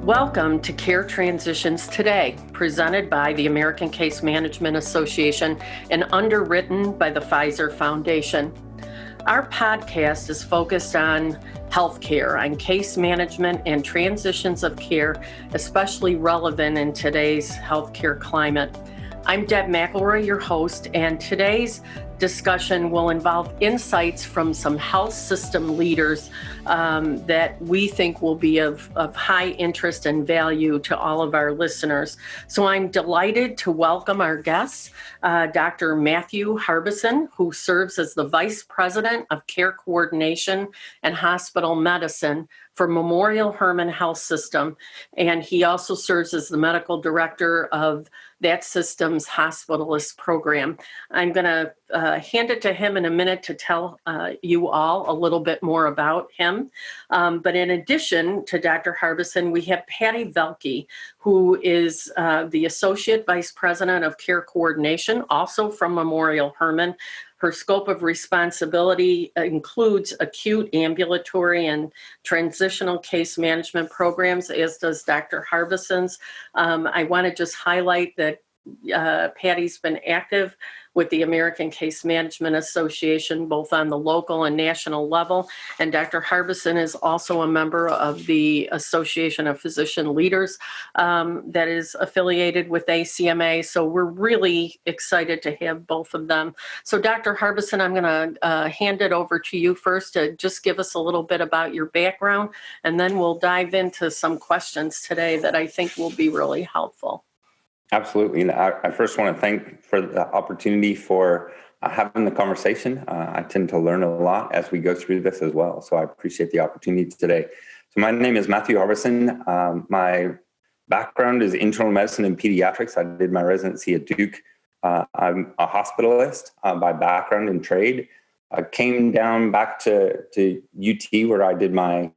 Welcome to Care Transitions Today, presented by the American Case Management Association and underwritten by the Pfizer Foundation. Our podcast is focused on healthcare, on case management and transitions of care, especially relevant in today's healthcare climate. I'm Deb McElroy, your host, and today's discussion will involve insights from some health system leaders that we think will be of high interest and value to all of our listeners. So I'm delighted to welcome our guests, Dr. Matthew Harbison, who serves as the Vice President of Care Coordination and Hospital Medicine for Memorial Hermann Health System, and he also serves as the Medical Director of that system's hospitalist program. I'm going to hand it to him in a minute to tell you all a little bit more about him. But in addition to Dr. Harbison, we have Patti Velky, who is the Associate Vice President of Care Coordination, also from Memorial Hermann. Her scope of responsibility includes acute, ambulatory, and transitional case management programs, as does Dr. Harbison's. I want to just highlight that Patti's been active with the American Case Management Association, both on the local and national level. And Dr. Harbison is also a member of the Association of Physician Leaders that is affiliated with ACMA. So we're really excited to have both of them. So Dr. Harbison, I'm going to hand it over to you first to just give us a little bit about your background, and then we'll dive into some questions today that I think will be really helpful. Absolutely. And I first want to thank for the opportunity for having the conversation. I tend to learn a lot as we go through this as well. So I appreciate the opportunity today. So my name is Matthew Harbison. My background is internal medicine and pediatrics. I did my residency at Duke. I'm a hospitalist by background and trade. I came down back to UT where I did my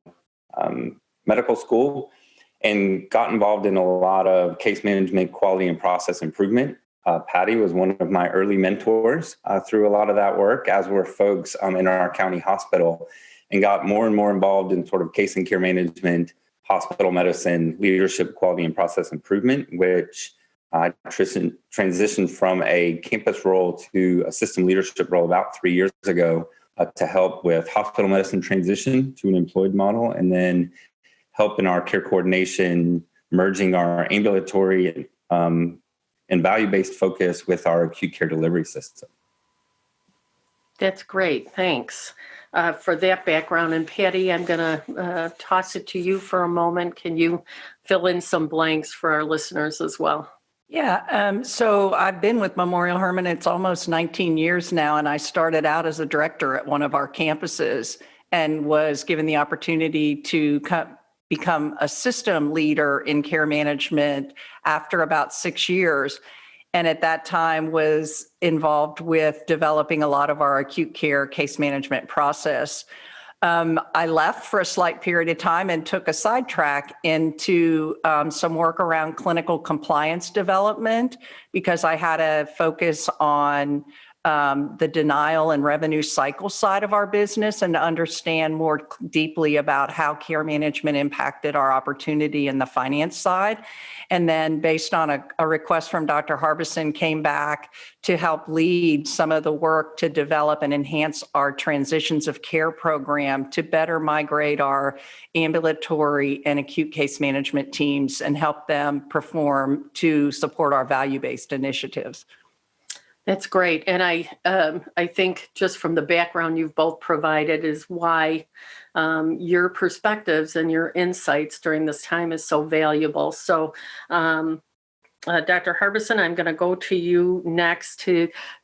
medical school and got involved in a lot of case management, quality, and process improvement. Patti was one of my early mentors through a lot of that work, as were folks in our county hospital, and got more and more involved in sort of case and care management, hospital medicine, leadership, quality, and process improvement, which I transitioned from a campus role to a system leadership role about 3 years ago to help with hospital medicine transition to an employed model, and then help in our care coordination, merging our ambulatory and value-based focus with our acute care delivery system. That's great. Thanks for that background. And Patti, I'm going to toss it to you for a moment. Can you fill in some blanks for our listeners as well? Yeah, so I've been with Memorial Hermann. It's almost 19 years now, and I started out as a director at one of our campuses and was given the opportunity to become a system leader in care management after about 6 years. And at that time was involved with developing a lot of our acute care case management process. I left for a slight period of time and took a sidetrack into some work around clinical compliance development because I had a focus on the denial and revenue cycle side of our business and to understand more deeply about how care management impacted our opportunity in the finance side. And then based on a request from Dr. Harbison, came back to help lead some of the work to develop and enhance our transitions of care program to better migrate our ambulatory and acute case management teams and help them perform to support our value-based initiatives. That's great. And I think just from the background you've both provided is why your perspectives and your insights during this time is so valuable. So Dr. Harbison, I'm going to go to you next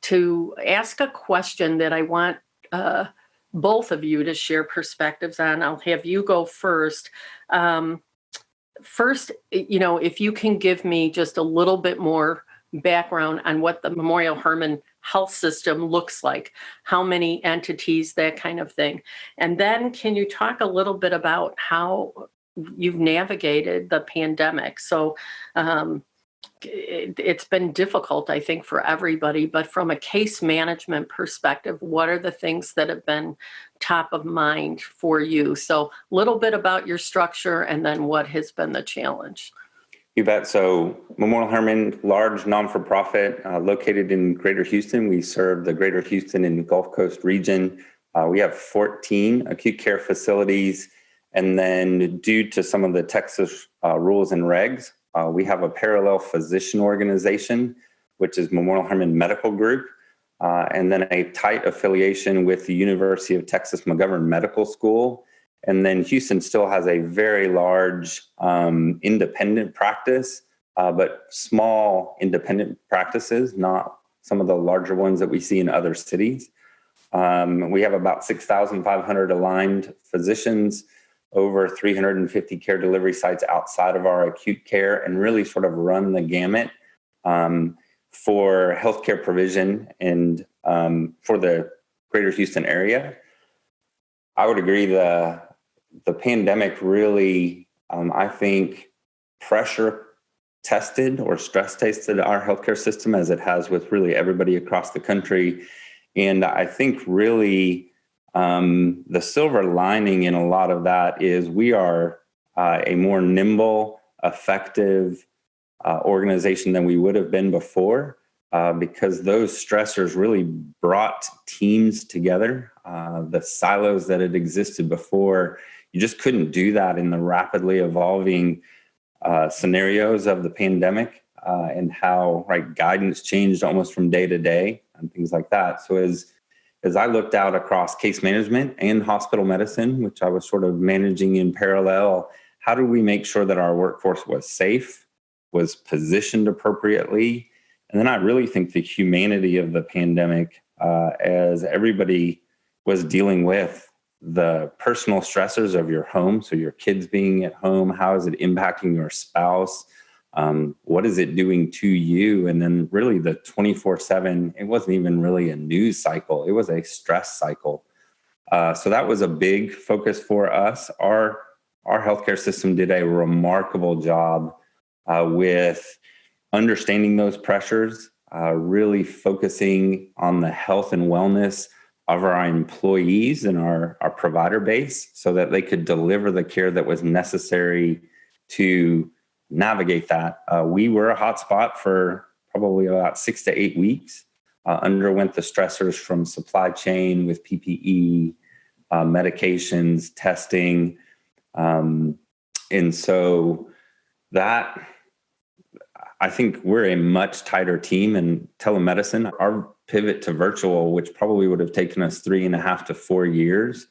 to ask a question that I want both of you to share perspectives on. I'll have you go first. First, if you can give me just a little bit more background on what the Memorial Hermann Health System looks like, how many entities, that kind of thing. And then can you talk a little bit about how you've navigated the pandemic? So it's been difficult, I think, for everybody, but from a case management perspective, what are the things that have been top of mind for you? So a little bit about your structure and then what has been the challenge. You bet. So Memorial Hermann, large non-for-profit located in Greater Houston. We serve the Greater Houston and Gulf Coast region. We have 14 acute care facilities. And then due to some of the Texas rules and regs, we have a parallel physician organization, which is Memorial Hermann Medical Group, and then a tight affiliation with the University of Texas McGovern Medical School. And then Houston still has a very large independent practice, but small independent practices, not some of the larger ones that we see in other cities. We have about 6,500 aligned physicians, over 350 care delivery sites outside of our acute care, and really sort of run the gamut for healthcare provision and for the Greater Houston area. I would agree the pandemic really, I think, pressure tested or stress tested our healthcare system as it has with really everybody across the country. And I think really the silver lining in a lot of that is we are a more nimble, effective organization than we would have been before because those stressors really brought teams together. The silos that had existed before, you just couldn't do that in the rapidly evolving scenarios of the pandemic and how guidance changed almost from day to day and things like that. So as I looked out across case management and hospital medicine, which I was sort of managing in parallel, how do we make sure that our workforce was safe, was positioned appropriately? And then I really think the humanity of the pandemic, as everybody was dealing with the personal stressors of your home, so your kids being at home, how is it impacting your spouse? What is it doing to you? And then really the 24/7, it wasn't even really a news cycle. It was a stress cycle. So that was a big focus for us. Our healthcare system did a remarkable job with understanding those pressures, really focusing on the health and wellness of our employees and our provider base so that they could deliver the care that was necessary to navigate that. We were a hotspot for probably about 6 to 8 weeks, underwent the stressors from supply chain with PPE, medications, testing. And so that, I think we're a much tighter team in telemedicine. Our pivot to virtual, which probably would have taken us 3.5 to 4 years,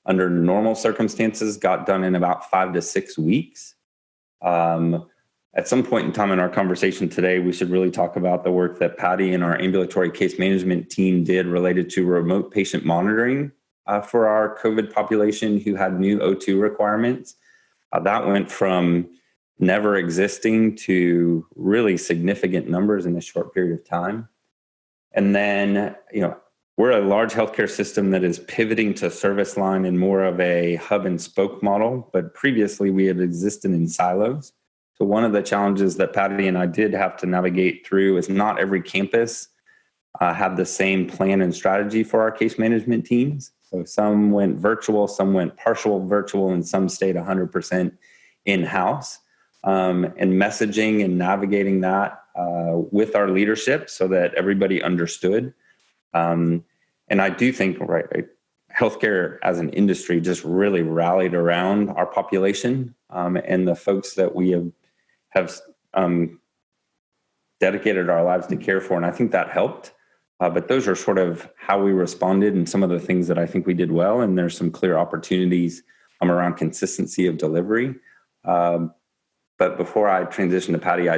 under normal circumstances, got done in about 5 to 6 weeks. At some point in time in our conversation today, we should really talk about the work that Patti and our ambulatory case management team did related to remote patient monitoring for our COVID population who had new O2 requirements. That went from never existing to really significant numbers in a short period of time. And then, we're a large healthcare system that is pivoting to service line in more of a hub and spoke model, but previously we had existed in silos. So one of the challenges that Patti and I did have to navigate through is not every campus had the same plan and strategy for our case management teams. So some went virtual, some went partial virtual, and some stayed 100% in-house. And messaging and navigating that with our leadership so that everybody understood. And I do think, healthcare as an industry just really rallied around our population and the folks that we have dedicated our lives to care for. And I think that helped. But those are sort of how we responded and some of the things that I think we did well. And there's some clear opportunities around consistency of delivery. But before I transition to Patti,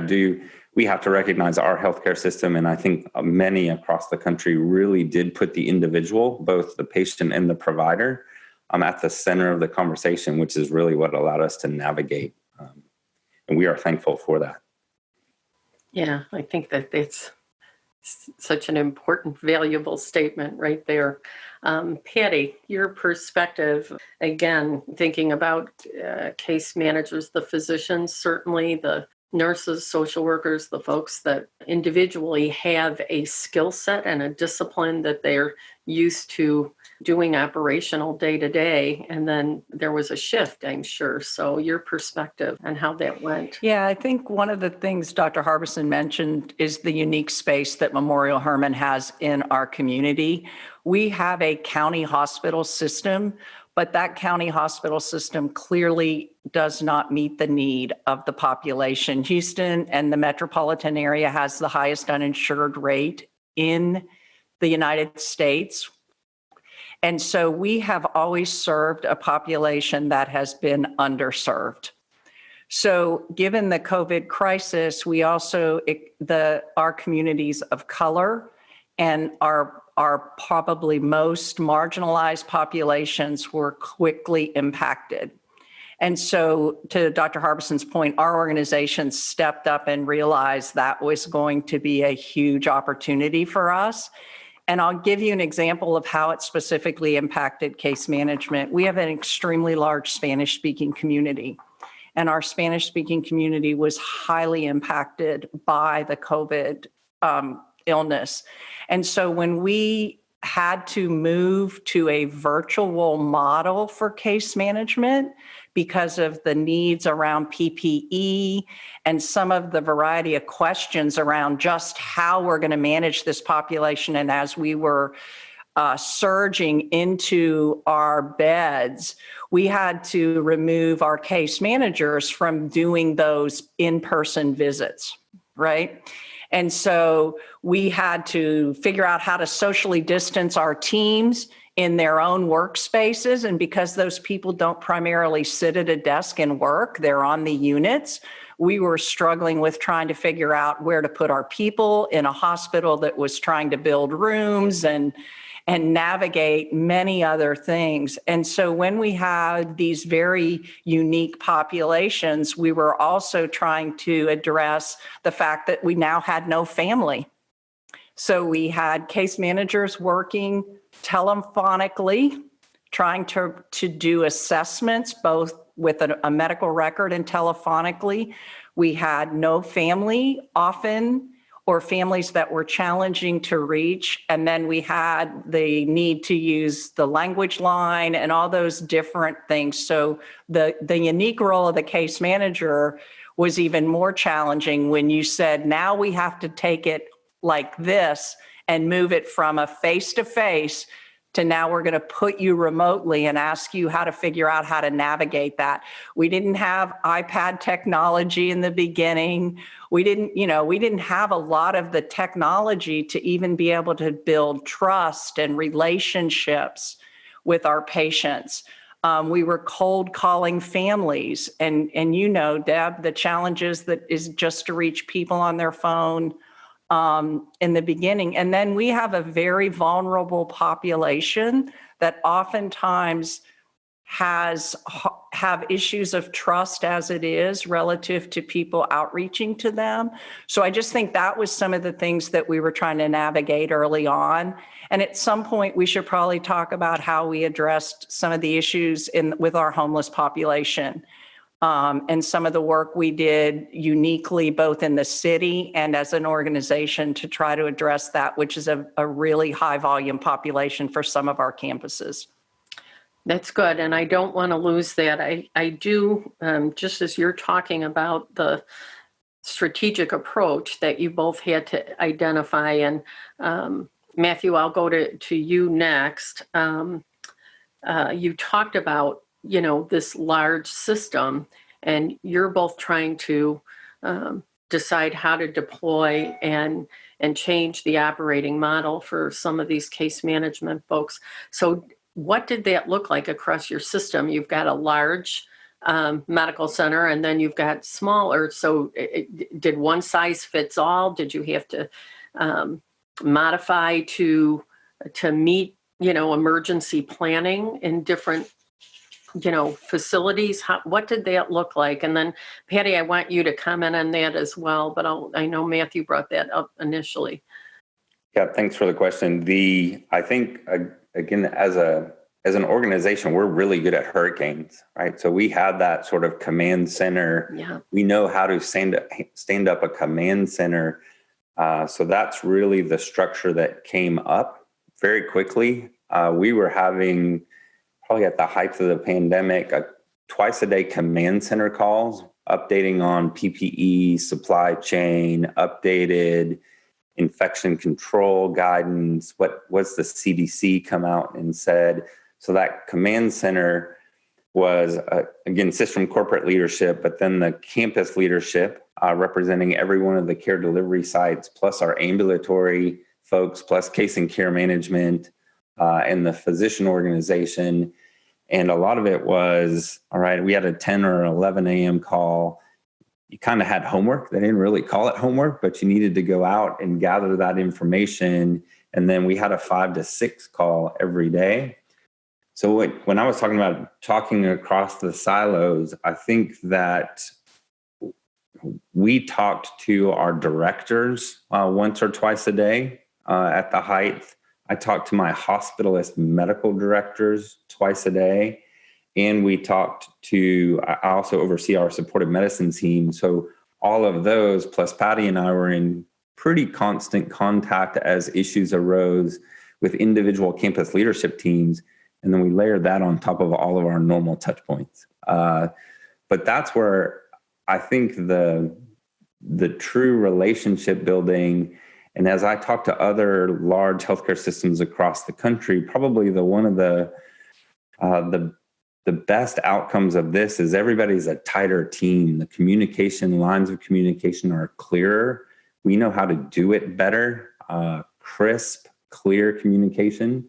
we have to recognize our healthcare system. And I think many across the country really did put the individual, both the patient and the provider, at the center of the conversation, which is really what allowed us to navigate. And we are thankful for that. Yeah, I think that it's such an important, valuable statement right there. Patti, your perspective, again, thinking about case managers, the physicians, certainly the nurses, social workers, the folks that individually have a skill set and a discipline that they're used to doing operational day to day. And then there was a shift, I'm sure. So your perspective on how that went. Yeah, I think one of the things Dr. Harbison mentioned is the unique space that Memorial Hermann has in our community. We have a county hospital system, but that county hospital system clearly does not meet the need of the population. Houston and the metropolitan area has the highest uninsured rate in the United States. And so we have always served a population that has been underserved. So given the COVID crisis, we also, our communities of color and our probably most marginalized populations were quickly impacted. And so to Dr. Harbison's point, our organization stepped up and realized that was going to be a huge opportunity for us. And I'll give you an example of how it specifically impacted case management. We have an extremely large Spanish-speaking community, and our Spanish-speaking community was highly impacted by the COVID illness. And so when we had to move to a virtual model for case management because of the needs around PPE and some of the variety of questions around just how we're going to manage this population, and as we were surging into our beds, we had to remove our case managers from doing those in-person visits, right? And so we had to figure out how to socially distance our teams in their own workspaces. And because those people don't primarily sit at a desk and work, they're on the units, we were struggling with trying to figure out where to put our people in a hospital that was trying to build rooms and navigate many other things. And so when we had these very unique populations, we were also trying to address the fact that we now had no family. So we had case managers working telephonically, trying to do assessments, both with a medical record and telephonically. We had no family often, or families that were challenging to reach. And then we had the need to use the language line and all those different things. So the unique role of the case manager was even more challenging when you said, now we have to take it like this and move it from a face-to-face to now we're going to put you remotely and ask you how to figure out how to navigate that. We didn't have iPad technology in the beginning. We didn't have a lot of the technology to even be able to build trust and relationships with our patients. We were cold calling families, and Deb, the challenges that is just to reach people on their phone in the beginning. And then we have a very vulnerable population that oftentimes have issues of trust as it is relative to people outreaching to them. So I just think that was some of the things that we were trying to navigate early on. And at some point, we should probably talk about how we addressed some of the issues with our homeless population. And some of the work we did uniquely, both in the city and as an organization, to try to address that, which is a really high volume population for some of our campuses. That's good. And I don't want to lose that. I do, just as you're talking about the strategic approach that you both had to identify. And Matthew, I'll go to you next. You talked about this large system, and you're both trying to decide how to deploy and change the operating model for some of these case management folks. So what did that look like across your system? You've got a large medical center, and then you've got smaller. So did one size fits all? Did you have to modify to meet emergency planning in different facilities? What did that look like? And then Patti, I want you to comment on that as well, but I know Matthew brought that up initially. Yeah, thanks for the question. I think, again, as a as an organization, we're really good at hurricanes, right? So we had that sort of command center. Yeah. We know how to stand up a command center. So that's really the structure that came up very quickly. We were having, probably at the height of the pandemic, twice a day command center calls, updating on PPE, supply chain, updated infection control guidance. What's the CDC come out and said? So that command center was, again, system corporate leadership, but then the campus leadership representing every one of the care delivery sites, plus our ambulatory folks, plus case and care management, and the physician organization. And a lot of it was, all right, we had a 10 or 11 a.m. call. You kind of had homework. They didn't really call it homework, but you needed to go out and gather that information. And then we had a 5 to 6 call every day. So when I was talking about talking across the silos, I think that we talked to our directors once or twice a day at the height. I talked to my hospitalist medical directors twice a day. And we talked to, I also oversee our supportive medicine team. So all of those, plus Patti and I, were in pretty constant contact as issues arose with individual campus leadership teams. And then we layered that on top of all of our normal touch points. But that's where I think the true relationship building, and as I talk to other large healthcare systems across the country, probably one of the best outcomes of this is everybody's a tighter team. The communication, lines of communication are clearer. We know how to do it better, crisp, clear communication.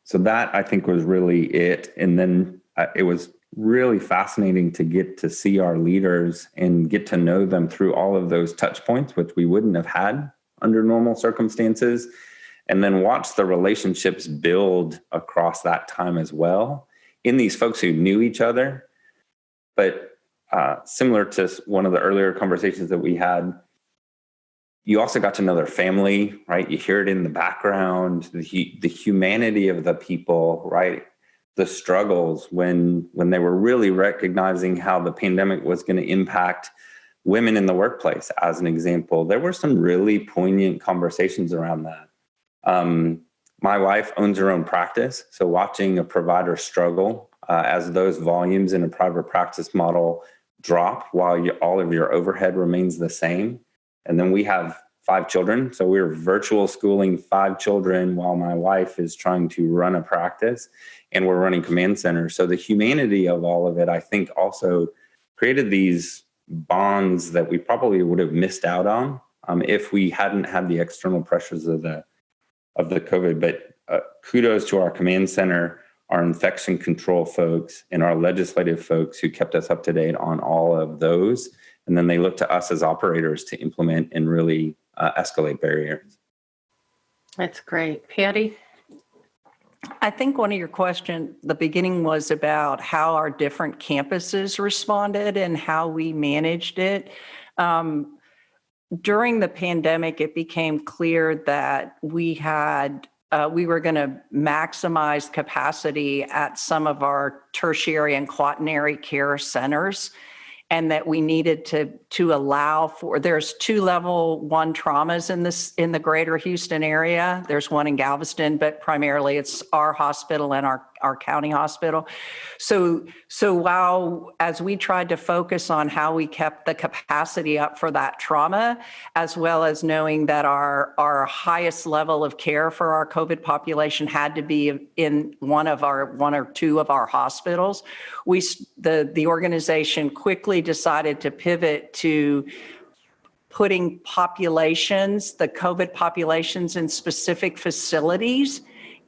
So that, I think, was really it. And then it was really fascinating to get to see our leaders and get to know them through all of those touch points, which we wouldn't have had under normal circumstances, and then watch the relationships build across that time as well in these folks who knew each other. But similar to one of the earlier conversations that we had, you also got to know their family, right? You hear it in the background, the humanity of the people, right? The struggles when they were really recognizing how the pandemic was going to impact women in the workplace, as an example. There were some really poignant conversations around that. My wife owns her own practice, so watching a provider struggle as those volumes in a private practice model drop while all of your overhead remains the same. And then we have 5 children, so we're virtual schooling 5 children while my wife is trying to run a practice, and we're running command centers. So the humanity of all of it, I think, also created these bonds that we probably would have missed out on if we hadn't had the external pressures of the COVID. But kudos to our command center, our infection control folks, and our legislative folks who kept us up to date on all of those. And then they look to us as operators to implement and really escalate barriers. That's great. Patti? I think one of your questions, the beginning, was about how our different campuses responded and how we managed it. During the pandemic, it became clear that we were going to maximize capacity at some of our tertiary and quaternary care centers, and that we needed to allow for, there's 2 level 1 traumas in the greater Houston area. There's one in Galveston, but primarily it's our hospital and our county hospital. So while, as we tried to focus on how we kept the capacity up for that trauma, as well as knowing that our highest level of care for our COVID population had to be in one or two of our hospitals, the organization quickly decided to pivot to putting populations, the COVID populations, in specific facilities,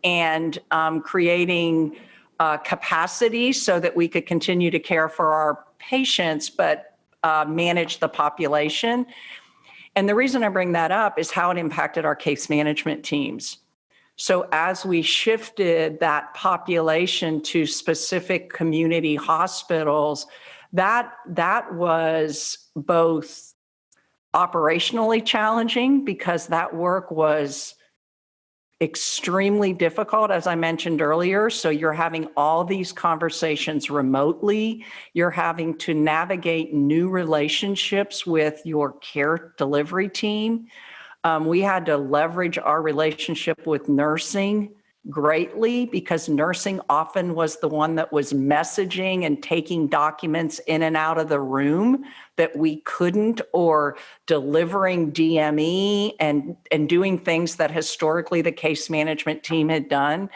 and creating capacity so that we could continue to care for our patients, but manage the population. And the reason I bring that up is how it impacted our case management teams. So as we shifted that population to specific community hospitals, that was both operationally challenging because that work was extremely difficult, as I mentioned earlier. So you're having all these conversations remotely. You're having to navigate new relationships with your care delivery team. We had to leverage our relationship with nursing greatly because nursing often was the one that was messaging and taking documents in and out of the room that we couldn't, or delivering DME and doing things that historically the case management team had done.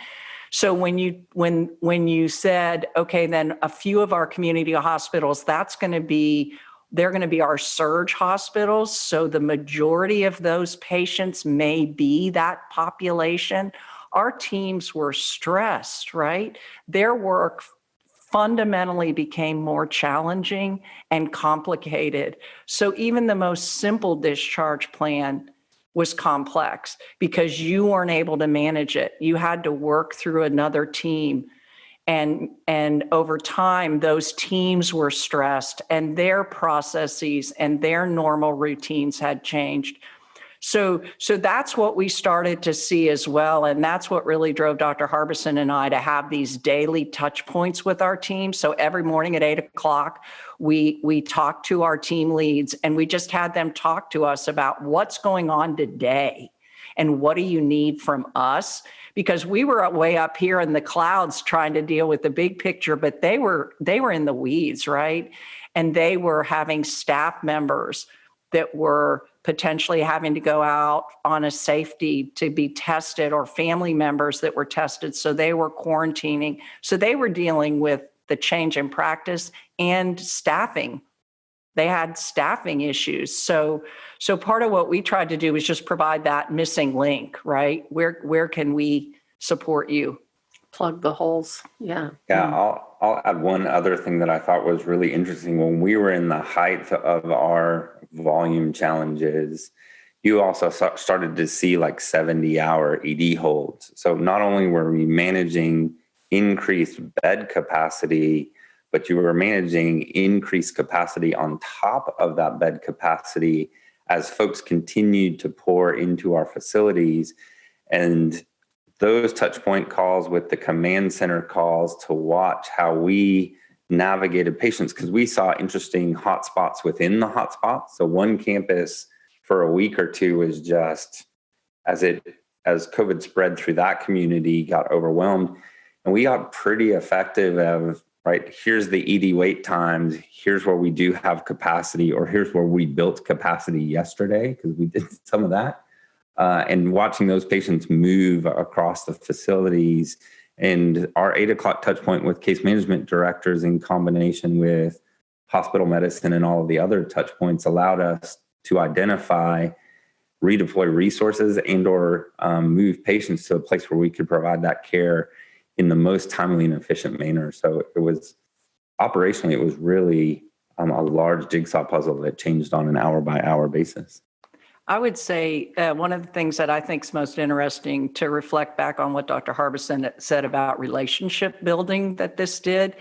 So when you said, okay, then a few of our community hospitals, they're going to be our surge hospitals. So the majority of those patients may be that population. Our teams were stressed, right? Their work fundamentally became more challenging and complicated. So even the most simple discharge plan was complex because you weren't able to manage it. You had to work through another team. And over time, those teams were stressed and their processes and their normal routines had changed. So that's what we started to see as well. And that's what really drove Dr. Harbison and I to have these daily touch points with our team. So every morning at 8:00, we talked to our team leads and we just had them talk to us about what's going on today and what do you need from us? Because we were way up here in the clouds trying to deal with the big picture, but they were in the weeds, right? And they were having staff members that were potentially having to go out on a safety to be tested, or family members that were tested, so they were quarantining. So they were dealing with the change in practice and staffing. They had staffing issues. So part of what we tried to do was just provide that missing link, right? Where can we support you? Plug the holes. Yeah. Yeah, I'll add one other thing that I thought was really interesting. When we were in the height of our volume challenges, you also started to see like 70-hour ED holds. So not only were we managing increased bed capacity, but you were managing increased capacity on top of that bed capacity as folks continued to pour into our facilities. And those touch point calls with the command center calls to watch how we navigated patients, because we saw interesting hotspots within the hotspots. So one campus for a week or two was just, as COVID spread through that community, got overwhelmed. And we got pretty effective of, right, here's the ED wait times, here's where we do have capacity, or here's where we built capacity yesterday, because we did some of that. And watching those patients move across the facilities, and our 8:00 touch point with case management directors in combination with hospital medicine and all of the other touch points allowed us to identify, redeploy resources, and or move patients to a place where we could provide that care in the most timely and efficient manner. So it was operationally, it was really a large jigsaw puzzle that changed on an hour by hour basis. I would say one of the things that I think is most interesting to reflect back on what Dr. Harbison said about relationship building that this did.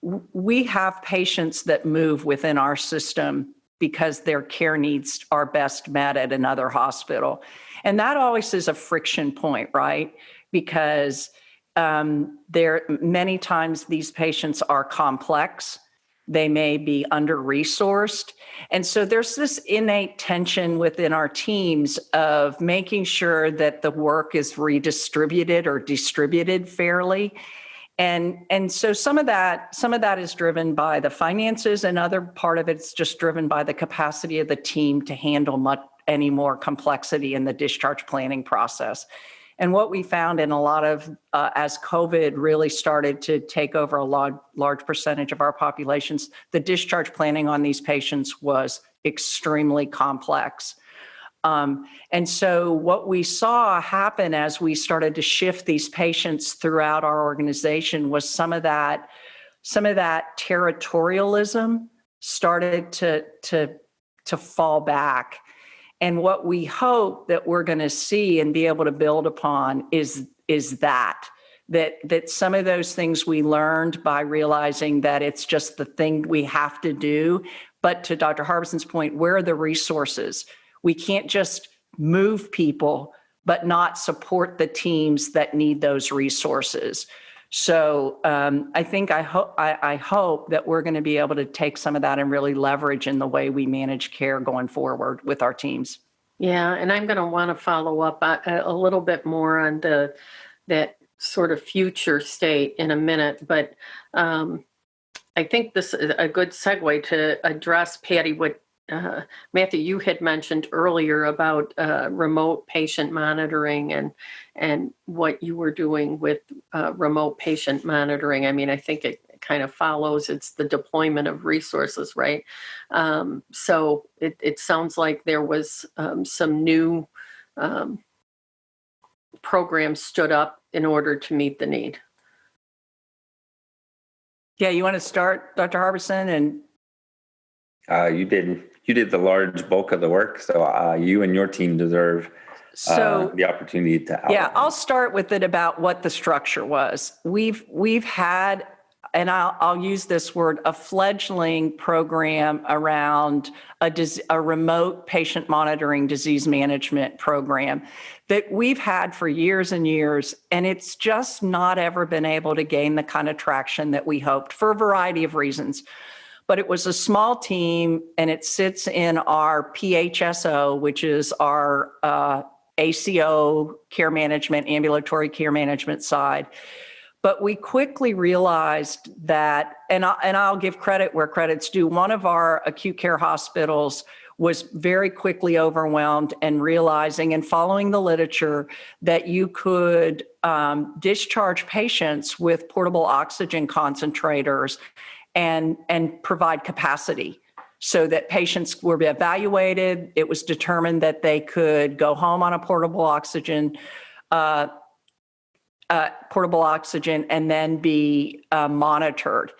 We have patients that move within our system because their care needs are best met at another hospital. And that always is a friction point, right? Because many times these patients are complex. They may be under-resourced. And so there's this innate tension within our teams of making sure that the work is redistributed or distributed fairly. And so some of that is driven by the finances, and other part of it's just driven by the capacity of the team to handle any more complexity in the discharge planning process. And what we found in a lot of, as COVID really started to take over a large percentage of our populations, the discharge planning on these patients was extremely complex. And so what we saw happen as we started to shift these patients throughout our organization was some of that territorialism started to fall back. And what we hope that we're going to see and be able to build upon is that some of those things we learned by realizing that it's just the thing we have to do. But to Dr. Harbison's point, where are the resources? We can't just move people but not support the teams that need those resources. So I hope that we're going to be able to take some of that and really leverage in the way we manage care going forward with our teams. Yeah, and I'm going to want to follow up a little bit more on that sort of future state in a minute, but I think this is a good segue to address, Patti, what Matthew, you had mentioned earlier about remote patient monitoring and what you were doing with remote patient monitoring. I mean, I think it kind of follows, it's the deployment of resources, right? So it sounds like there was some new programs stood up in order to meet the need. Yeah, you want to start, Dr. Harbison? And you did the large bulk of the work, so you and your team deserve the opportunity to outline. Yeah, I'll start with it about what the structure was. We've had, and I'll use this word, a fledgling program around a remote patient monitoring disease management program that we've had for years and years, and it's just not ever been able to gain the kind of traction that we hoped for a variety of reasons. But it was a small team, and it sits in our PHSO, which is our ACO care management, ambulatory care management side. But we quickly realized that, and I'll give credit where credit's due, one of our acute care hospitals was very quickly overwhelmed and realizing and following the literature that you could discharge patients with portable oxygen concentrators and provide capacity so that patients were evaluated. It was determined that they could go home on a portable oxygen and then be monitored.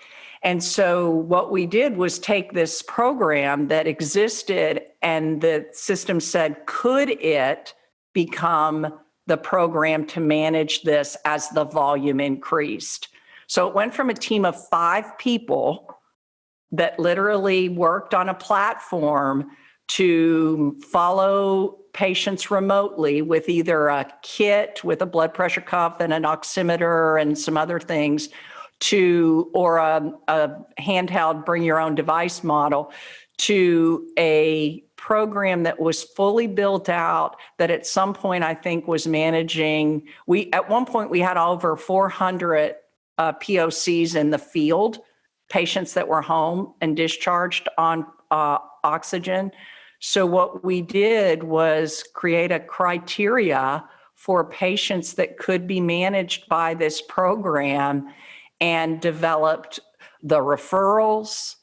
And so what we did was take this program that existed, and the system said, could it become the program to manage this as the volume increased? So it went from a team of 5 people that literally worked on a platform to follow patients remotely with either a kit with a blood pressure cuff and an oximeter and some other things, or a handheld bring your own device model, to a program that was fully built out that at some point I think was managing, at one point we had over 400 POCs in the field, patients that were home and discharged on oxygen. So what we did was create a criteria for patients that could be managed by this program, and developed the referrals,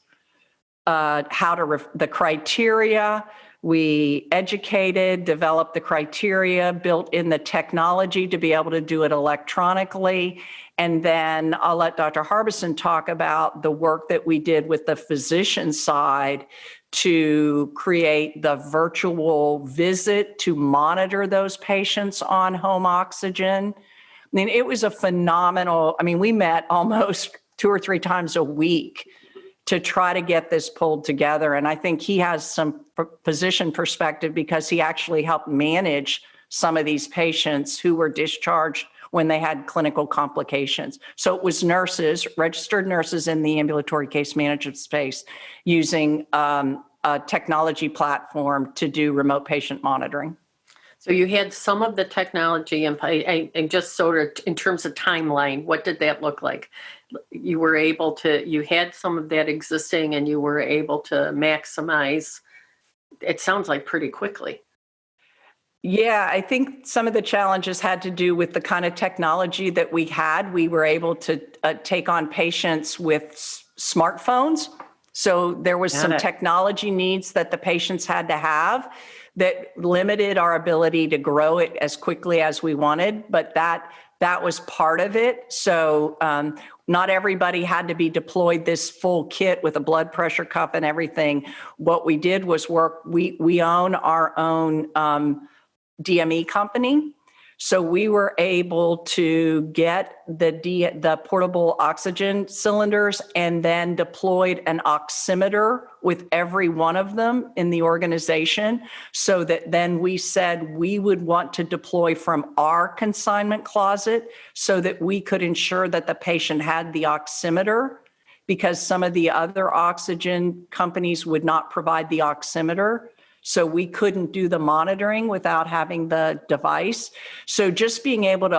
the criteria. We educated, developed the criteria, built in the technology to be able to do it electronically. And then I'll let Dr. Harbison talk about the work that we did with the physician side to create the virtual visit to monitor those patients on home oxygen. I mean, it was a phenomenal, we met almost 2 or 3 times a week to try to get this pulled together. And I think he has some physician perspective because he actually helped manage some of these patients who were discharged when they had clinical complications. So it was nurses, registered nurses in the ambulatory case management space, using a technology platform to do remote patient monitoring. So you had some of the technology, and just sort of in terms of timeline, what did that look like? You had some of that existing, and you were able to maximize, it sounds like, pretty quickly. Yeah, I think some of the challenges had to do with the kind of technology that we had. We were able to take on patients with smartphones. So there was some technology needs that the patients had to have that limited our ability to grow it as quickly as we wanted, but that was part of it. So not everybody had to be deployed this full kit with a blood pressure cuff and everything. What we did was we own our own DME company. So we were able to get the portable oxygen cylinders and then deployed an oximeter with every one of them in the organization, so that then we said we would want to deploy from our consignment closet so that we could ensure that the patient had the oximeter, because some of the other oxygen companies would not provide the oximeter. So we couldn't do the monitoring without having the device. So just being able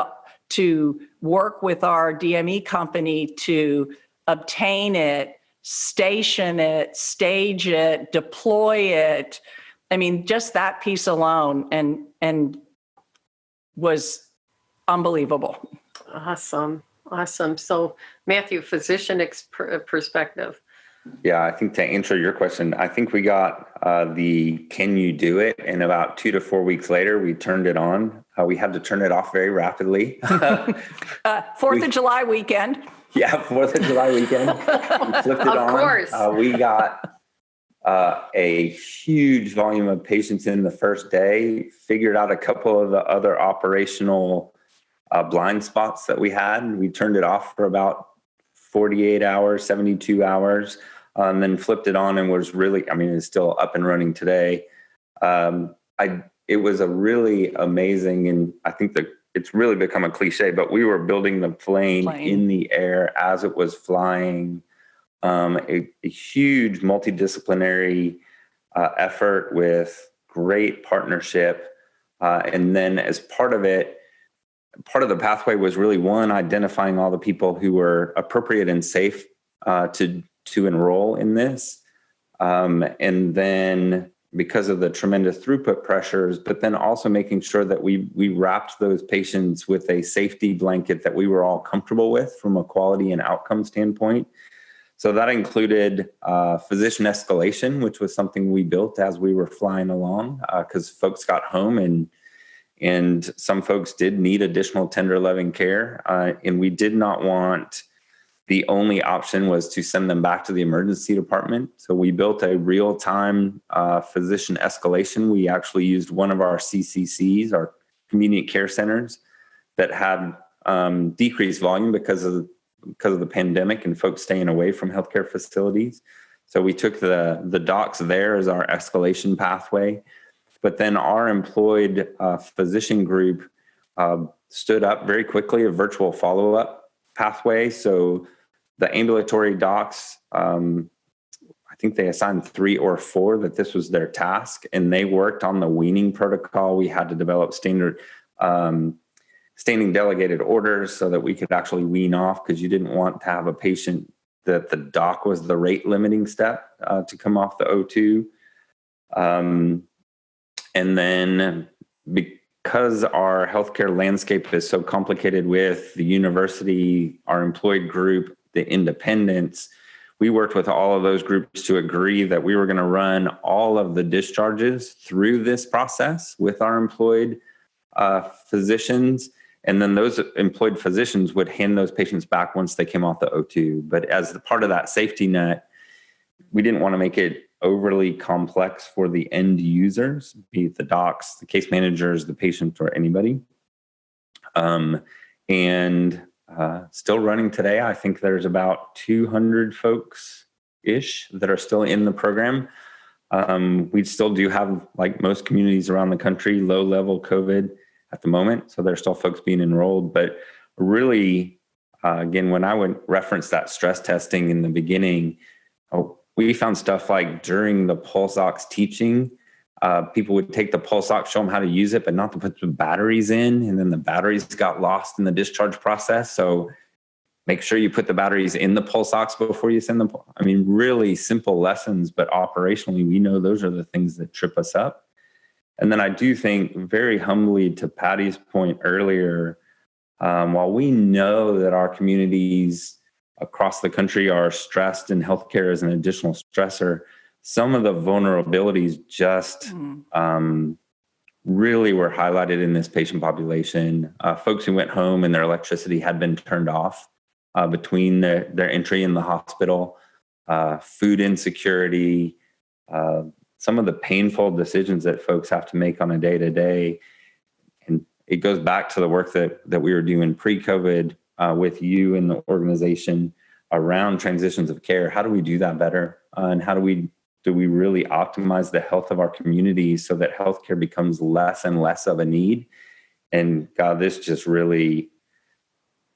to work with our DME company to obtain it, station it, stage it, deploy it. I mean, just that piece alone and was unbelievable. Awesome. So Matthew, physician perspective. Yeah, I think to answer your question, I think we got the can you do it? And about 2 to 4 weeks later, we turned it on. We had to turn it off very rapidly. 4th of July weekend. Yeah, 4th of July weekend. We flipped it on. Of course. We got a huge volume of patients in the first day, figured out a couple of the other operational blind spots that we had. We turned it off for about 48 hours, 72 hours, and then flipped it on and was really, it's still up and running today. It was a really amazing, and I think that it's really become a cliche, but we were building the plane in the air as it was flying. A huge multidisciplinary effort with great partnership. And then as part of it, part of the pathway was really, one, identifying all the people who were appropriate and safe to enroll in this. And then because of the tremendous throughput pressures, but then also making sure that we wrapped those patients with a safety blanket that we were all comfortable with from a quality and outcome standpoint. So that included physician escalation, which was something we built as we were flying along, because folks got home and some folks did need additional tender loving care. And we did not want, the only option was to send them back to the emergency department. So we built a real-time physician escalation. We actually used one of our CCCs, our convenient care centers, that had decreased volume because of the pandemic and folks staying away from healthcare facilities. So we took the docs there as our escalation pathway. But then our employed physician group stood up very quickly a virtual follow-up pathway. So the ambulatory docs, I think they assigned 3 or 4 that this was their task, and they worked on the weaning protocol. We had to develop standard standing delegated orders so that we could actually wean off, because you didn't want to have a patient that the doc was the rate limiting step to come off the O2. And then because our healthcare landscape is so complicated with the university, our employed group, the independents, we worked with all of those groups to agree that we were going to run all of the discharges through this process with our employed physicians. And then those employed physicians would hand those patients back once they came off the O2. But as the part of that safety net, we didn't want to make it overly complex for the end users, be it the docs, the case managers, the patient, or anybody. Still running today. I think there's about 200 folks-ish that are still in the program. We still do have, like most communities around the country, low-level COVID at the moment. So there's still folks being enrolled. But really, again, when I would reference that stress testing in the beginning, we found stuff like during the pulse ox teaching, people would take the pulse ox, show them how to use it, but not to put the batteries in. And then the batteries got lost in the discharge process. So make sure you put the batteries in the pulse ox before you send them. Really simple lessons, but operationally, we know those are the things that trip us up. And then I do think, very humbly, to Patti's point earlier, while we know that our communities across the country are stressed and healthcare is an additional stressor, some of the vulnerabilities just really were highlighted in this patient population. Folks who went home and their electricity had been turned off between their entry in the hospital, food insecurity, some of the painful decisions that folks have to make on a day-to-day. And it goes back to the work that we were doing pre-COVID with you and the organization around transitions of care. How do we do that better? And how do we really optimize the health of our community so that healthcare becomes less and less of a need? And God, this just really,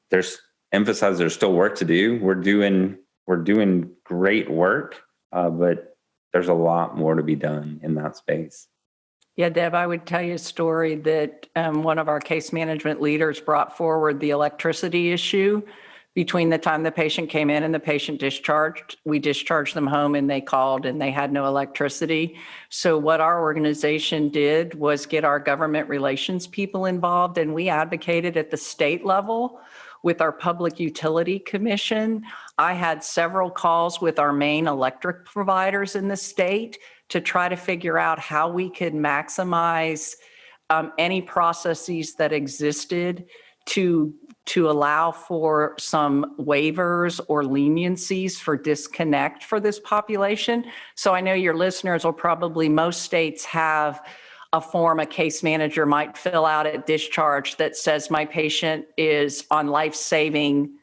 there's still work to do. We're doing great work, but there's a lot more to be done in that space. Yeah, Deb, I would tell you a story that one of our case management leaders brought forward the electricity issue between the time the patient came in and the patient discharged. We discharged them home and they called and they had no electricity. So what our organization did was get our government relations people involved, and we advocated at the state level with our Public Utility Commission. I had several calls with our main electric providers in the state to try to figure out how we could maximize any processes that existed to allow for some waivers or leniencies for disconnect for this population. So I know your listeners will probably, most states have a form a case manager might fill out at discharge that says my patient is on life-saving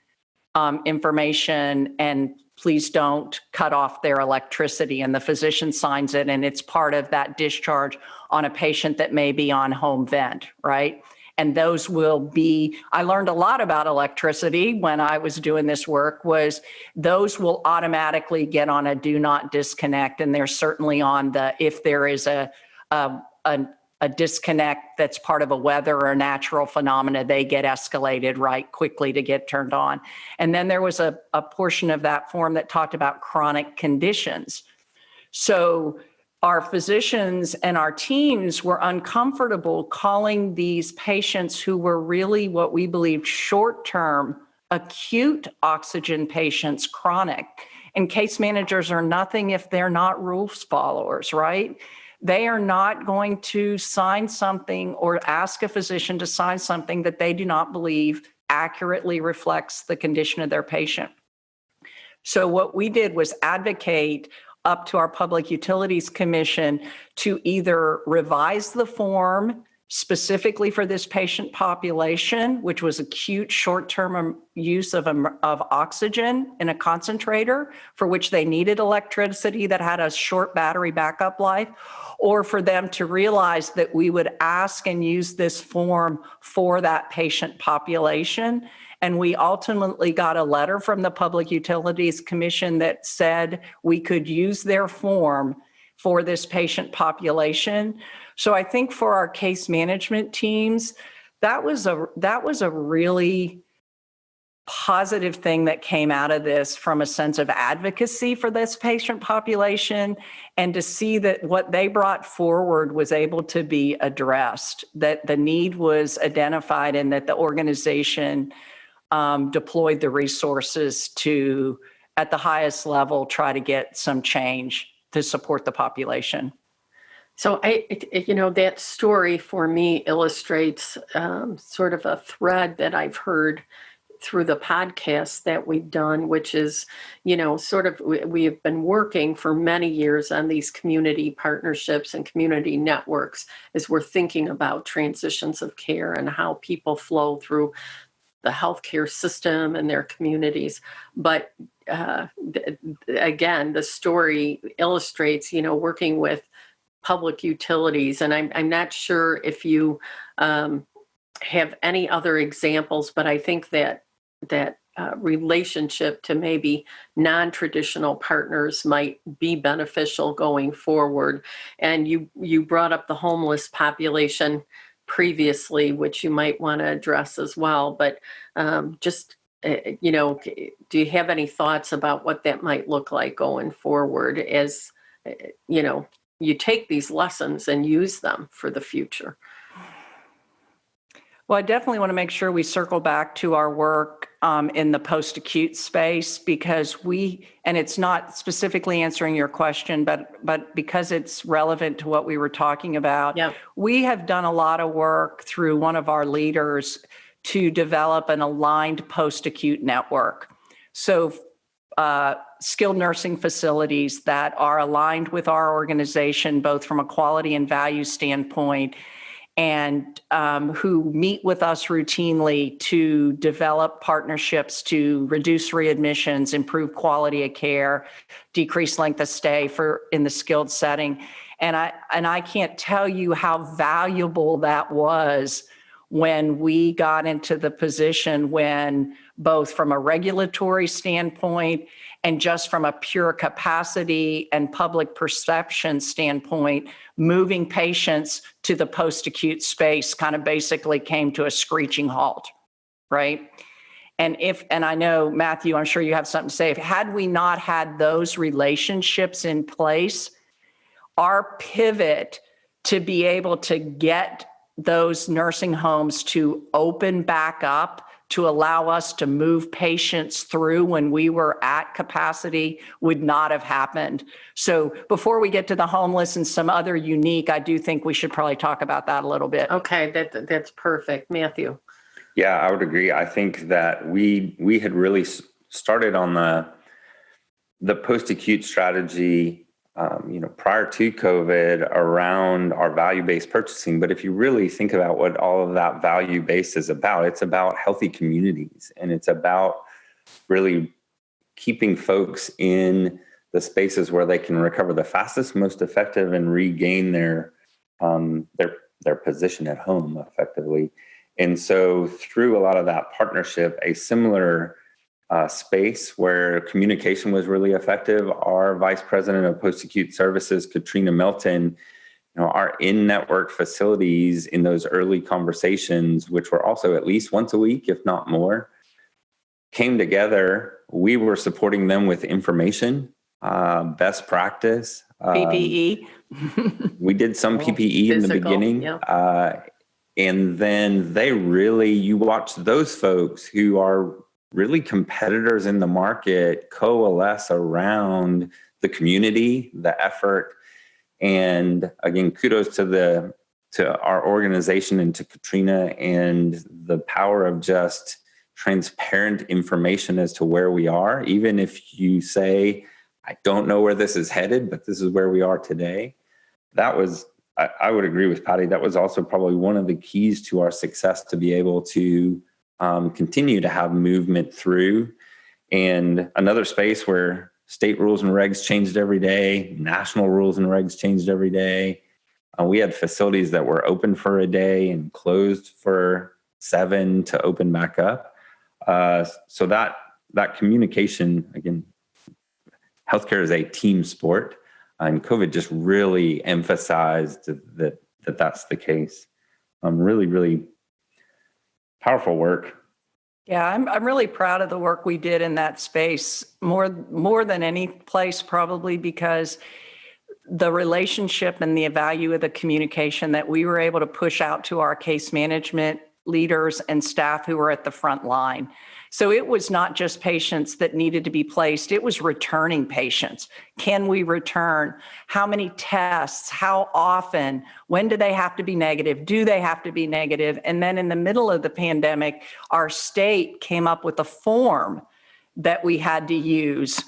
information and please don't cut off their electricity, and the physician signs it, and it's part of that discharge on a patient that may be on home vent, right? And those will be, I learned a lot about electricity when I was doing this work, was those will automatically get on a do not disconnect, and they're certainly on the, if there is a disconnect that's part of a weather or natural phenomena, they get escalated right quickly to get turned on. And then there was a portion of that form that talked about chronic conditions. So our physicians and our teams were uncomfortable calling these patients who were really what we believed short-term acute oxygen patients chronic. And case managers are nothing if they're not rules followers, right? They are not going to sign something or ask a physician to sign something that they do not believe accurately reflects the condition of their patient. So what we did was advocate up to our Public Utilities Commission to either revise the form specifically for this patient population, which was acute short-term use of oxygen in a concentrator for which they needed electricity that had a short battery backup life, or for them to realize that we would ask and use this form for that patient population. And we ultimately got a letter from the Public Utilities Commission that said we could use their form for this patient population. So I think for our case management teams, that was a really positive thing that came out of this, from a sense of advocacy for this patient population, and to see that what they brought forward was able to be addressed, that the need was identified, and that the organization deployed the resources to, at the highest level, try to get some change to support the population. So that story for me illustrates sort of a thread that I've heard through the podcast that we've done, which is, we have been working for many years on these community partnerships and community networks as we're thinking about transitions of care and how people flow through the healthcare system and their communities. But again, the story illustrates, working with public utilities. And I'm not sure if you have any other examples, but I think that relationship to maybe non-traditional partners might be beneficial going forward. And you brought up the homeless population previously, which you might want to address as well. But do you have any thoughts about what that might look like going forward as, you take these lessons and use them for the future? Well, I definitely want to make sure we circle back to our work in the post-acute space, because and it's not specifically answering your question, but because it's relevant to what we were talking about, yeah. We have done a lot of work through one of our leaders to develop an aligned post-acute network. So skilled nursing facilities that are aligned with our organization, both from a quality and value standpoint, and who meet with us routinely to develop partnerships to reduce readmissions, improve quality of care, decrease length of stay in the skilled setting. And I can't tell you how valuable that was when we got into the position when, both from a regulatory standpoint and just from a pure capacity and public perception standpoint, moving patients to the post-acute space kind of basically came to a screeching halt, right? And I know, Matthew, I'm sure you have something to say. Had we not had those relationships in place, our pivot to be able to get those nursing homes to open back up to allow us to move patients through when we were at capacity would not have happened. So before we get to the homeless and some other unique, I do think we should probably talk about that a little bit. Okay, that's perfect. Matthew. Yeah, I would agree. I think that we had really started on the post-acute strategy prior to COVID around our value-based purchasing. But if you really think about what all of that value-based is about, it's about healthy communities, and it's about really keeping folks in the spaces where they can recover the fastest, most effective, and regain their position at home effectively. And so through a lot of that partnership, a similar space where communication was really effective. Our Vice President of Post-Acute Services, Katrina Melton, our in-network facilities in those early conversations, which were also at least once a week, if not more, came together. We were supporting them with information, best practice. PPE. We did some PPE in the beginning. Yeah. And then you watch those folks who are really competitors in the market coalesce around the community, the effort. And again, kudos to our organization and to Katrina and the power of just transparent information as to where we are. Even if you say, I don't know where this is headed, but this is where we are today. That was, I would agree with Patti, that was also probably one of the keys to our success, to be able to continue to have movement through. And another space where state rules and regs changed every day, national rules and regs changed every day. We had facilities that were open for a day and closed for 7 to open back up. So that communication, again, healthcare is a team sport, and COVID just really emphasized that that's the case. Really, really powerful work. Yeah, I'm really proud of the work we did in that space, more than any place probably, because the relationship and the value of the communication that we were able to push out to our case management leaders and staff who were at the front line. So it was not just patients that needed to be placed, it was returning patients. Can we return? How many tests? How often? When do they have to be negative? Do they have to be negative? And then in the middle of the pandemic, our state came up with a form that we had to use.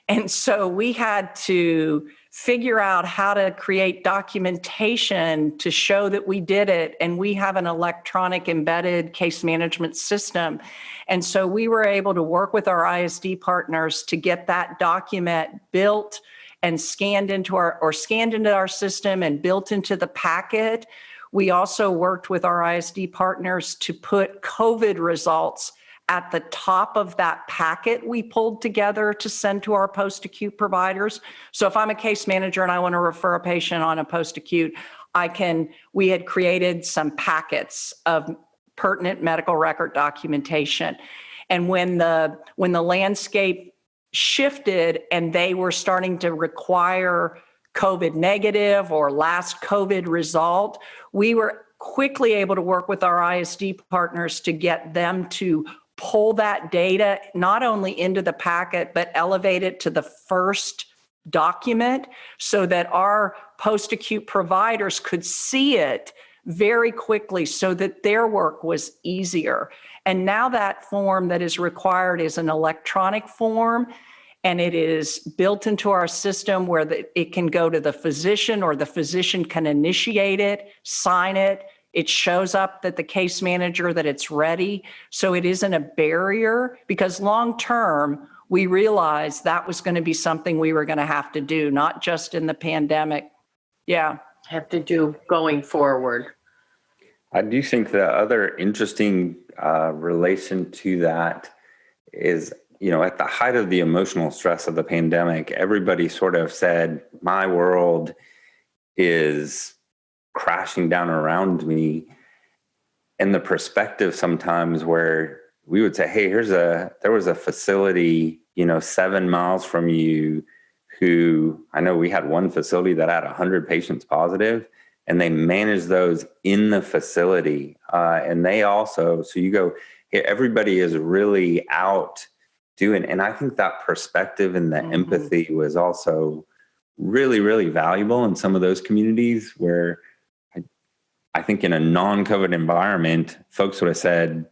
And so we had to figure out how to create documentation to show that we did it. And we have an electronic embedded case management system. And so we were able to work with our ISD partners to get that document built and scanned into our system and built into the packet. We also worked with our ISD partners to put COVID results at the top of that packet we pulled together to send to our post-acute providers. So if I'm a case manager and I want to refer a patient on a post-acute, we had created some packets of pertinent medical record documentation. And when the landscape shifted and they were starting to require COVID negative or last COVID result, we were quickly able to work with our ISD partners to get them to pull that data not only into the packet, but elevate it to the first document so that our post-acute providers could see it very quickly so that their work was easier. And now that form that is required is an electronic form, and it is built into our system where it can go to the physician, or the physician can initiate it, sign it, It shows up that the case manager, that it's ready. So it isn't a barrier, because long term, we realized that was going to be something we were going to have to do, not just in the pandemic. Yeah. Have to do going forward. I do think the other interesting relation to that is, at the height of the emotional stress of the pandemic, everybody sort of said, my world is crashing down around me. And the perspective sometimes where we would say, hey, there was a facility, 7 miles from you who, I know we had one facility that had 100 patients positive, and they manage those in the facility. And they also, so you go, everybody is really out doing, and I think that perspective and the empathy was also really, really valuable in some of those communities where I think in a non-COVID environment, folks would have said,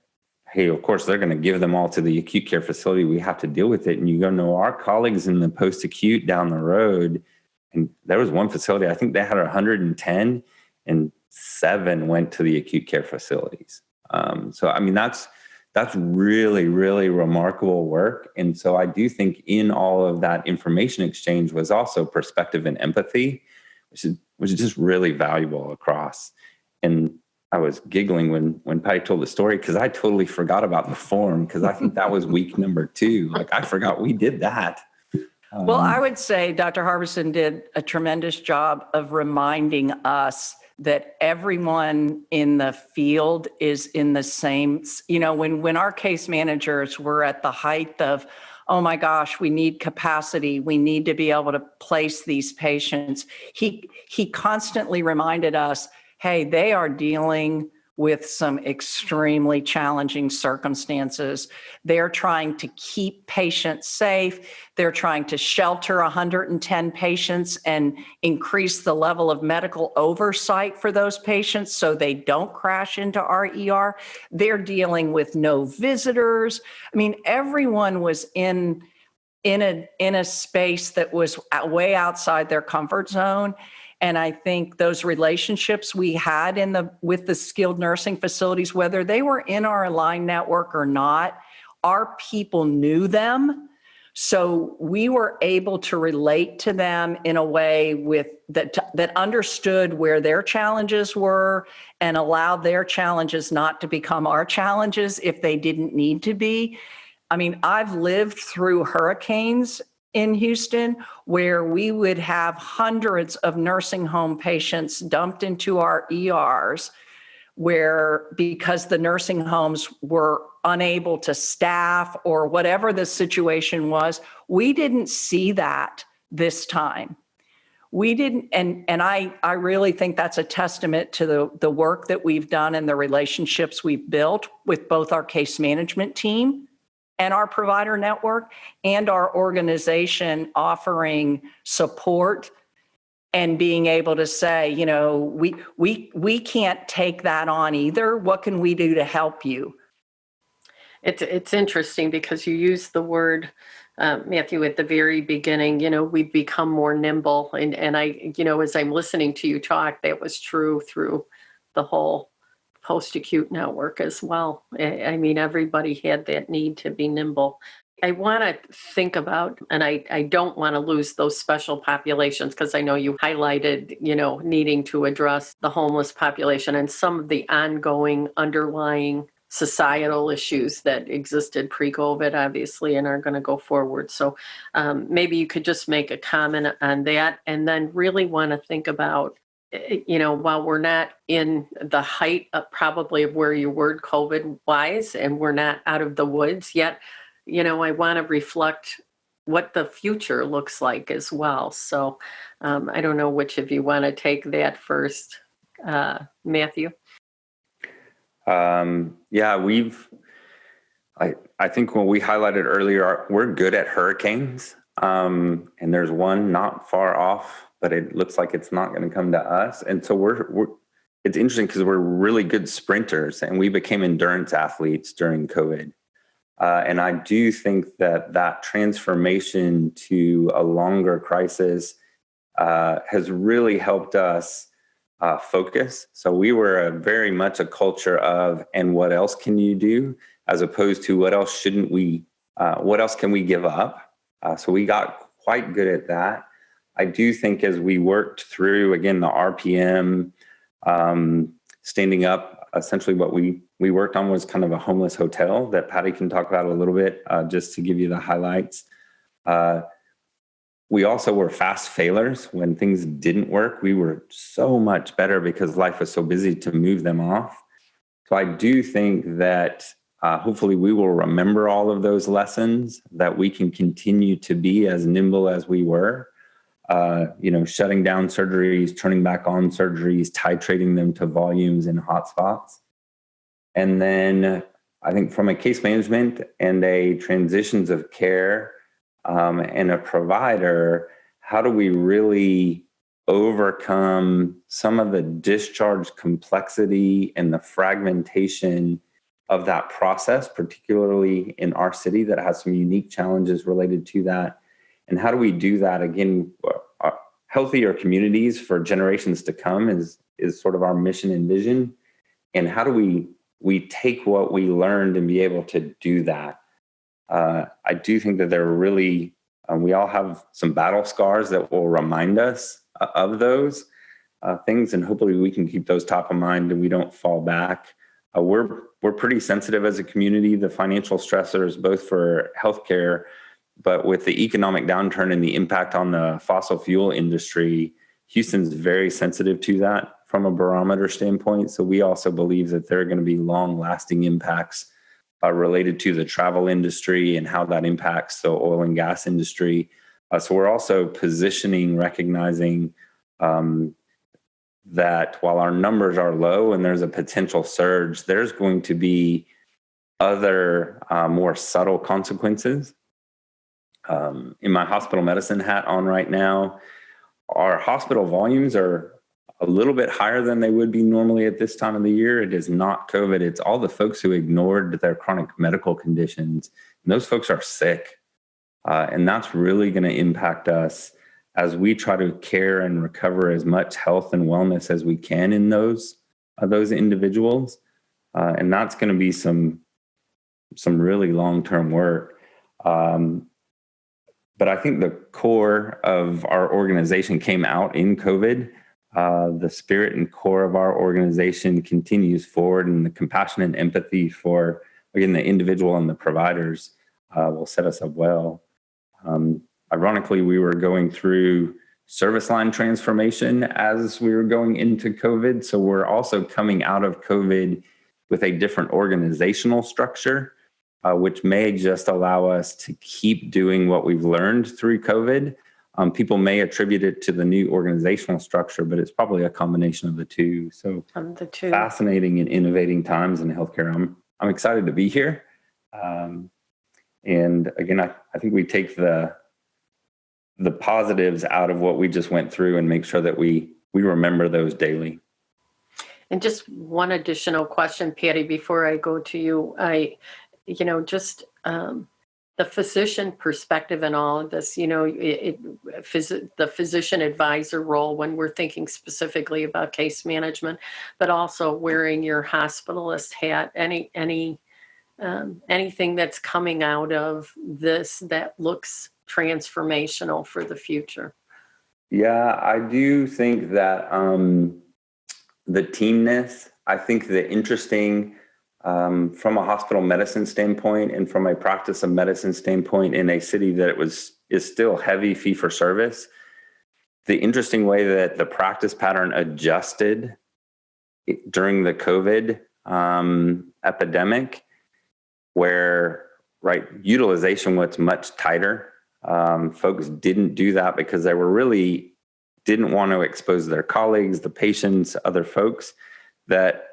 hey, of course, they're going to give them all to the acute care facility. We have to deal with it. And you go, no, our colleagues in the post-acute down the road, and there was one facility, I think they had 110 and 7 went to the acute care facilities. So, I mean, that's really, really remarkable work. And so I do think in all of that information exchange was also perspective and empathy, which is just really valuable across. And I was giggling when Patti told the story, because I totally forgot about the form, because I think that was week number 2. Like, I forgot we did that. Well, I would say Dr. Harbison did a tremendous job of reminding us that everyone in the field is in the same, when our case managers were at the height of, oh my gosh, we need capacity, we need to be able to place these patients, he constantly reminded us, hey, they are dealing with some extremely challenging circumstances. They're trying to keep patients safe. They're trying to shelter 110 patients and increase the level of medical oversight for those patients so they don't crash into our ER. They're dealing with no visitors. I mean, everyone was in a space that was way outside their comfort zone. And I think those relationships we had with the skilled nursing facilities, whether they were in our aligned network or not, our people knew them. So we were able to relate to them in a way that understood where their challenges were and allowed their challenges not to become our challenges if they didn't need to be. I mean, I've lived through hurricanes in Houston, where we would have hundreds of nursing home patients dumped into our ERs, where because the nursing homes were unable to staff or whatever the situation was, we didn't see that this time. We didn't, and I really think that's a testament to the work that we've done and the relationships we've built with both our case management team and our provider network and our organization offering support and being able to say, we can't take that on either. What can we do to help you? It's interesting because you used the word, Matthew, at the very beginning, we've become more nimble. And I, as I'm listening to you talk, that was true through the whole post-acute network as well. I mean, everybody had that need to be nimble. I want to think about, and I don't want to lose those special populations, because I know you highlighted, needing to address the homeless population and some of the ongoing underlying societal issues that existed pre-COVID, obviously, and are going to go forward. So maybe you could just make a comment on that, and then really want to think about, while we're not in the height of probably of where you were COVID wise, and we're not out of the woods yet, I want to reflect what the future looks like as well. So I don't know which of you want to take that first, Matthew. Yeah, I think when we highlighted earlier, we're good at hurricanes. And there's one not far off, but it looks like it's not going to come to us. And so it's interesting because we're really good sprinters, and we became endurance athletes during COVID. And I do think that transformation to a longer crisis has really helped us focus. So we were very much a culture of, and what else can you do, as opposed to what else shouldn't we, what else can we give up? So we got quite good at that. I do think as we worked through, again, the RPM, standing up, essentially what we worked on was kind of a homeless hotel that Patti can talk about a little bit, just to give you the highlights. We also were fast failers. When things didn't work, we were so much better because life was so busy to move them off. So I do think that hopefully we will remember all of those lessons, that we can continue to be as nimble as we were, shutting down surgeries, turning back on surgeries, titrating them to volumes in hotspots. And then I think from a case management and a transitions of care and a provider, how do we really overcome some of the discharge complexity and the fragmentation of that process, particularly in our city that has some unique challenges related to that? And how do we do that? Again, healthier communities for generations to come is sort of our mission and vision. And how do we take what we learned and be able to do that? I do think that there are really, we all have some battle scars that will remind us of those things, and hopefully we can keep those top of mind and we don't fall back. We're pretty sensitive as a community, the financial stressors, both for healthcare, but with the economic downturn and the impact on the fossil fuel industry, Houston's very sensitive to that from a barometer standpoint. So we also believe that there are going to be long-lasting impacts related to the travel industry and how that impacts the oil and gas industry. So we're also positioning, recognizing that while our numbers are low and there's a potential surge, there's going to be other more subtle consequences. In my hospital medicine hat on right now, our hospital volumes are a little bit higher than they would be normally at this time of the year. It is not COVID. It's all the folks who ignored their chronic medical conditions. And those folks are sick. And that's really going to impact us as we try to care and recover as much health and wellness as we can in those individuals. And that's going to be some really long-term work. But I think the core of our organization came out in COVID. The spirit and core of our organization continues forward, and the compassion and empathy for, again, the individual and the providers will set us up well. Ironically, we were going through service line transformation as we were going into COVID. So we're also coming out of COVID with a different organizational structure, which may just allow us to keep doing what we've learned through COVID. People may attribute it to the new organizational structure, but it's probably a combination of the two. So fascinating and innovating times in healthcare. I'm excited to be here. And again, I think we take the positives out of what we just went through and make sure that we remember those daily. And just one additional question, Patti, before I go to you. The physician perspective in all of this, the physician advisor role when we're thinking specifically about case management, but also wearing your hospitalist hat, anything that's coming out of this that looks transformational for the future. Yeah, I do think that the teamness, I think the interesting from a hospital medicine standpoint and from a practice of medicine standpoint in a city that is still heavy fee for service, the interesting way that the practice pattern adjusted during the COVID epidemic, where utilization was much tighter. Folks didn't do that because they didn't want to expose their colleagues, the patients, other folks. That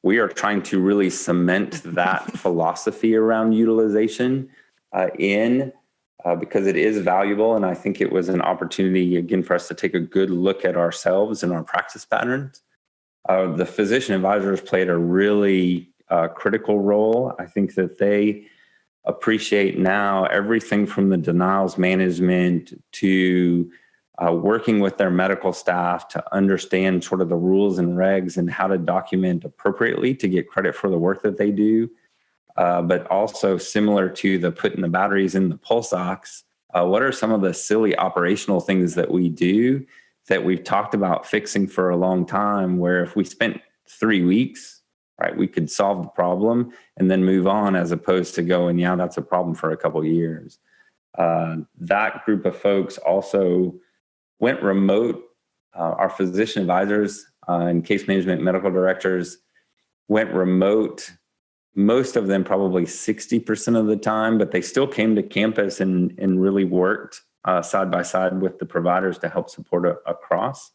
we are trying to really cement that philosophy around utilization because it is valuable. And I think it was an opportunity, again, for us to take a good look at ourselves and our practice patterns. The physician advisors played a really critical role. I think that they appreciate now everything from the denials management to working with their medical staff to understand sort of the rules and regs and how to document appropriately to get credit for the work that they do. But also similar to the putting the batteries in the pulse ox, what are some of the silly operational things that we do that we've talked about fixing for a long time, where if we spent 3 weeks, right, we could solve the problem and then move on, as opposed to going, yeah, that's a problem for a couple of years. That group of folks also went remote. Our physician advisors and case management medical directors went remote, most of them probably 60% of the time, but they still came to campus and really worked side by side with the providers to help support across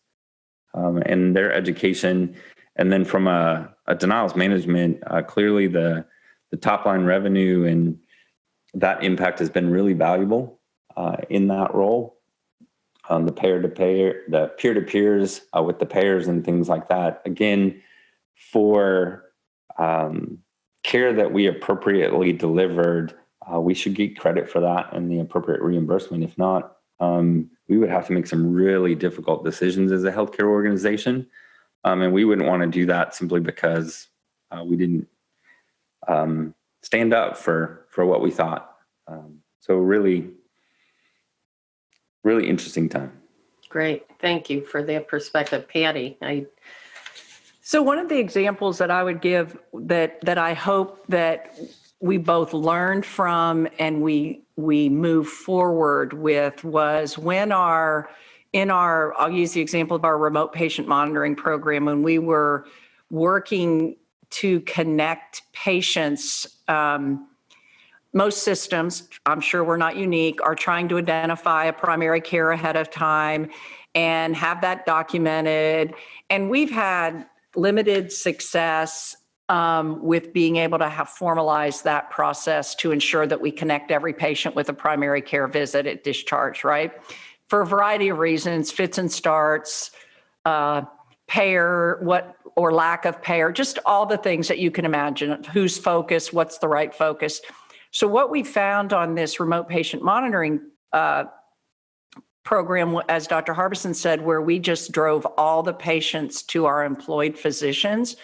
and their education. And then from a denials management, clearly the top line revenue and that impact has been really valuable in that role. The peer-to-peer, the peer-to-peers with the payers and things like that. Again, for care that we appropriately delivered, we should get credit for that and the appropriate reimbursement. If not, we would have to make some really difficult decisions as a healthcare organization. And we wouldn't want to do that simply because we didn't stand up for what we thought. So really interesting time. Great. Thank you for that perspective, Patti. So one of the examples that I would give that I hope that we both learned from and we move forward with was when I'll use the example of our remote patient monitoring program, when we were working to connect patients. Most systems, I'm sure we're not unique, are trying to identify a primary care ahead of time and have that documented. And we've had limited success with being able to have formalized that process to ensure that we connect every patient with a primary care visit at discharge, right? For a variety of reasons, fits and starts, payer, or lack of payer, just all the things that you can imagine. Who's focused, what's the right focus. So what we found on this remote patient monitoring program, as Dr. Harbison said, where we just drove all the patients to our employed physicians,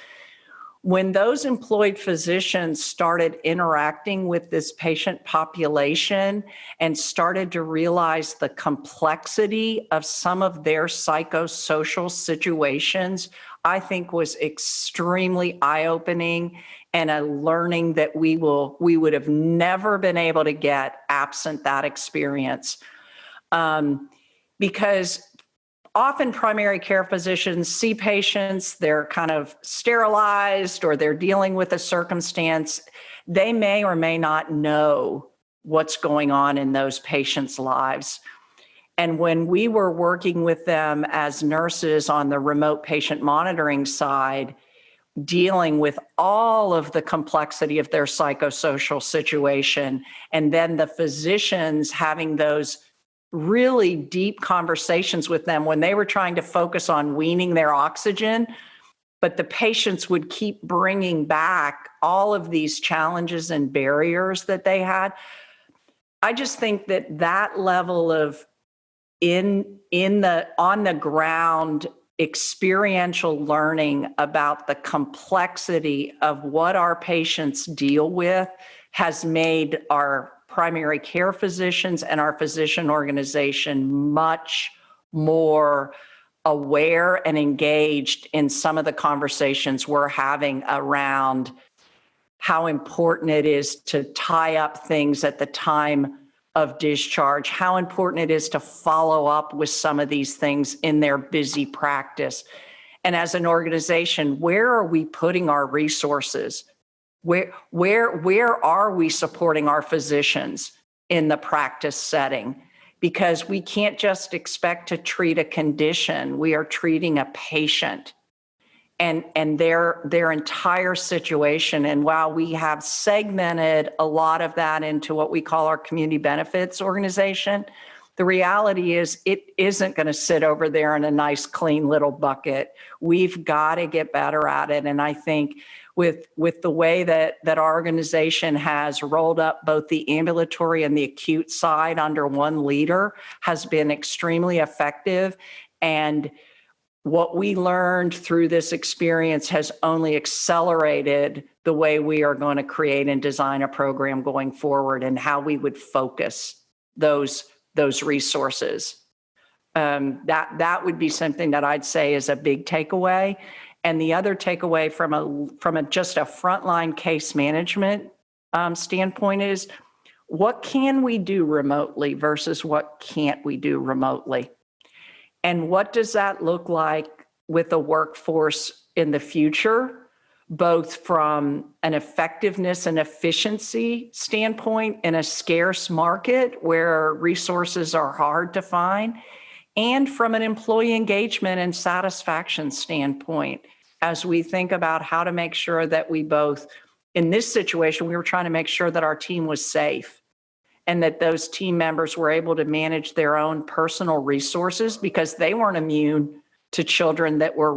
when those employed physicians started interacting with this patient population and started to realize the complexity of some of their psychosocial situations, I think was extremely eye-opening and a learning that we would have never been able to get absent that experience. Because often primary care physicians see patients, they're kind of sterilized or they're dealing with a circumstance. They may or may not know what's going on in those patients' lives. And when we were working with them as nurses on the remote patient monitoring side, dealing with all of the complexity of their psychosocial situation, and then the physicians having those really deep conversations with them when they were trying to focus on weaning their oxygen, but the patients would keep bringing back all of these challenges and barriers that they had. I just think that level of on the ground experiential learning about the complexity of what our patients deal with has made our primary care physicians and our physician organization much more aware and engaged in some of the conversations we're having around how important it is to tie up things at the time of discharge, how important it is to follow up with some of these things in their busy practice. And as an organization, where are we putting our resources? Where are we supporting our physicians in the practice setting? Because we can't just expect to treat a condition. We are treating a patient and their entire situation. And while we have segmented a lot of that into what we call our community benefits organization, the reality is it isn't going to sit over there in a nice, clean little bucket. We've got to get better at it. And I think with the way that our organization has rolled up both the ambulatory and the acute side under one leader has been extremely effective. And what we learned through this experience has only accelerated the way we are going to create and design a program going forward and how we would focus those resources. That would be something that I'd say is a big takeaway. And the other takeaway from just a frontline case management standpoint is, what can we do remotely versus what can't we do remotely? And what does that look like with the workforce in the future, both from an effectiveness and efficiency standpoint in a scarce market where resources are hard to find, and from an employee engagement and satisfaction standpoint, as we think about how to make sure that we both, in this situation, we were trying to make sure that our team was safe and that those team members were able to manage their own personal resources because they weren't immune to children that were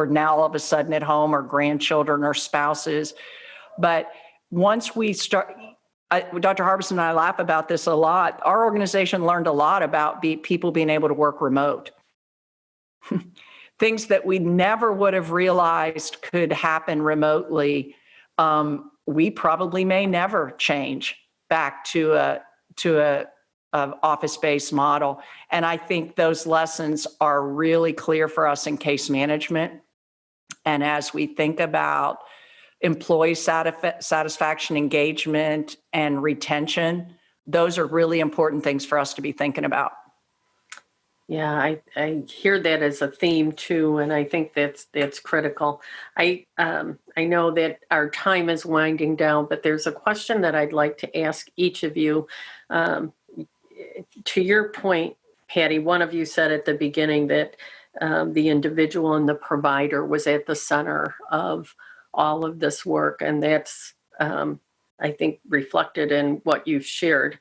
now all of a sudden at home, or grandchildren or spouses. But once we start, Dr. Harbison and I laugh about this a lot. Our organization learned a lot about people being able to work remote. Things that we never would have realized could happen remotely, we probably may never change back to a office-based model. And I think those lessons are really clear for us in case management. And as we think about employee satisfaction, engagement, and retention, those are really important things for us to be thinking about. Yeah, I hear that as a theme too, and I think that's critical. I know that our time is winding down, but there's a question that I'd like to ask each of you. To your point, Patti, one of you said at the beginning that the individual and the provider was at the center of all of this work, and that's I think reflected in what you've shared.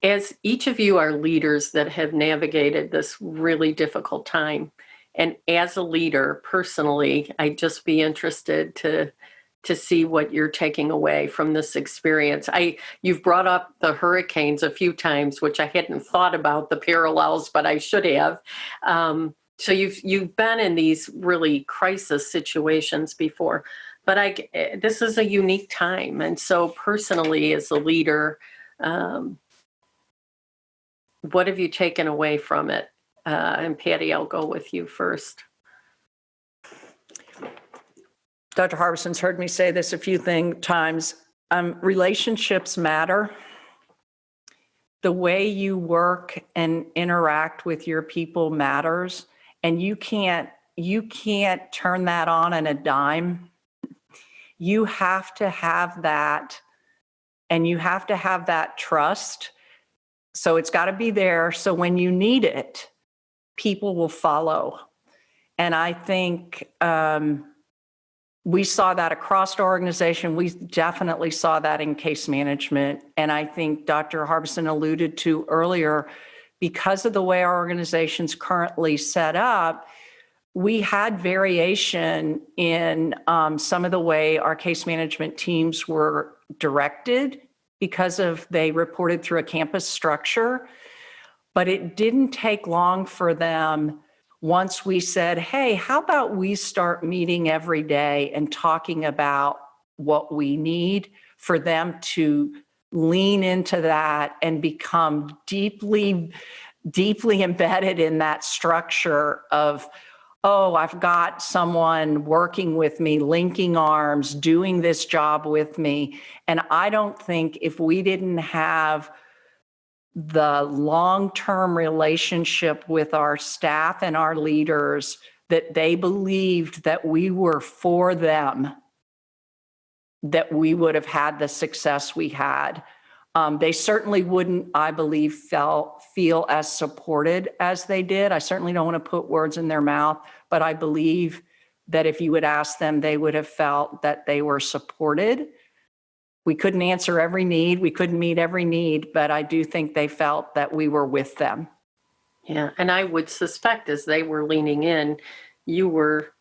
As each of you are leaders that have navigated this really difficult time, and as a leader personally, I'd just be interested to see what you're taking away from this experience. You've brought up the hurricanes a few times, which I hadn't thought about the parallels, but I should have. So you've been in these really crisis situations before, but this is a unique time, and so personally, as a leader, what have you taken away from it? And Patti, I'll go with you first. Dr. Harbison's heard me say this a few times. Relationships matter. The way you work and interact with your people matters, and you can't turn that on in a dime. You have to have that, and you have to have that trust. So it's got to be there. So when you need it, people will follow. And I think we saw that across our organization. We definitely saw that in case management. And I think Dr. Harbison alluded to earlier, because of the way our organization's currently set up, we had variation in some of the way our case management teams were directed, because they reported through a campus structure. But it didn't take long for them, once we said, hey, how about we start meeting every day and talking about what we need, for them to lean into that and become deeply, deeply embedded in that structure of, oh, I've got someone working with me, linking arms, doing this job with me. And I don't think if we didn't have the long-term relationship with our staff and our leaders, that they believed that we were for them, that we would have had the success we had. They certainly wouldn't, I believe, feel as supported as they did. I certainly don't want to put words in their mouth, but I believe that if you would ask them, they would have felt that they were supported. We couldn't answer every need, we couldn't meet every need, but I do think they felt that we were with them. Yeah, and I would suspect as they were leaning in, you were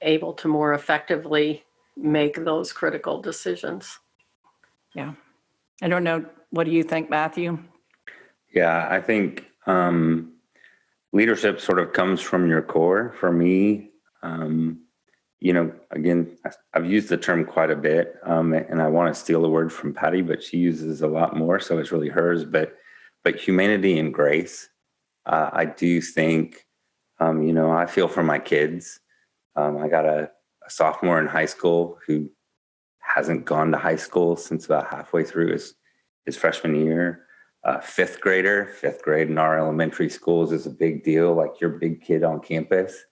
able to more effectively make those critical decisions. Yeah. I don't know. What do you think, Matthew? Yeah, I think leadership sort of comes from your core. For me, again, I've used the term quite a bit, and I want to steal a word from Patti, but she uses a lot more, so it's really hers. But humanity and grace. I do think, I feel for my kids. I got a sophomore in high school who hasn't gone to high school since about halfway through his freshman year. Fifth grade in our elementary schools is a big deal, like your big kid on campus.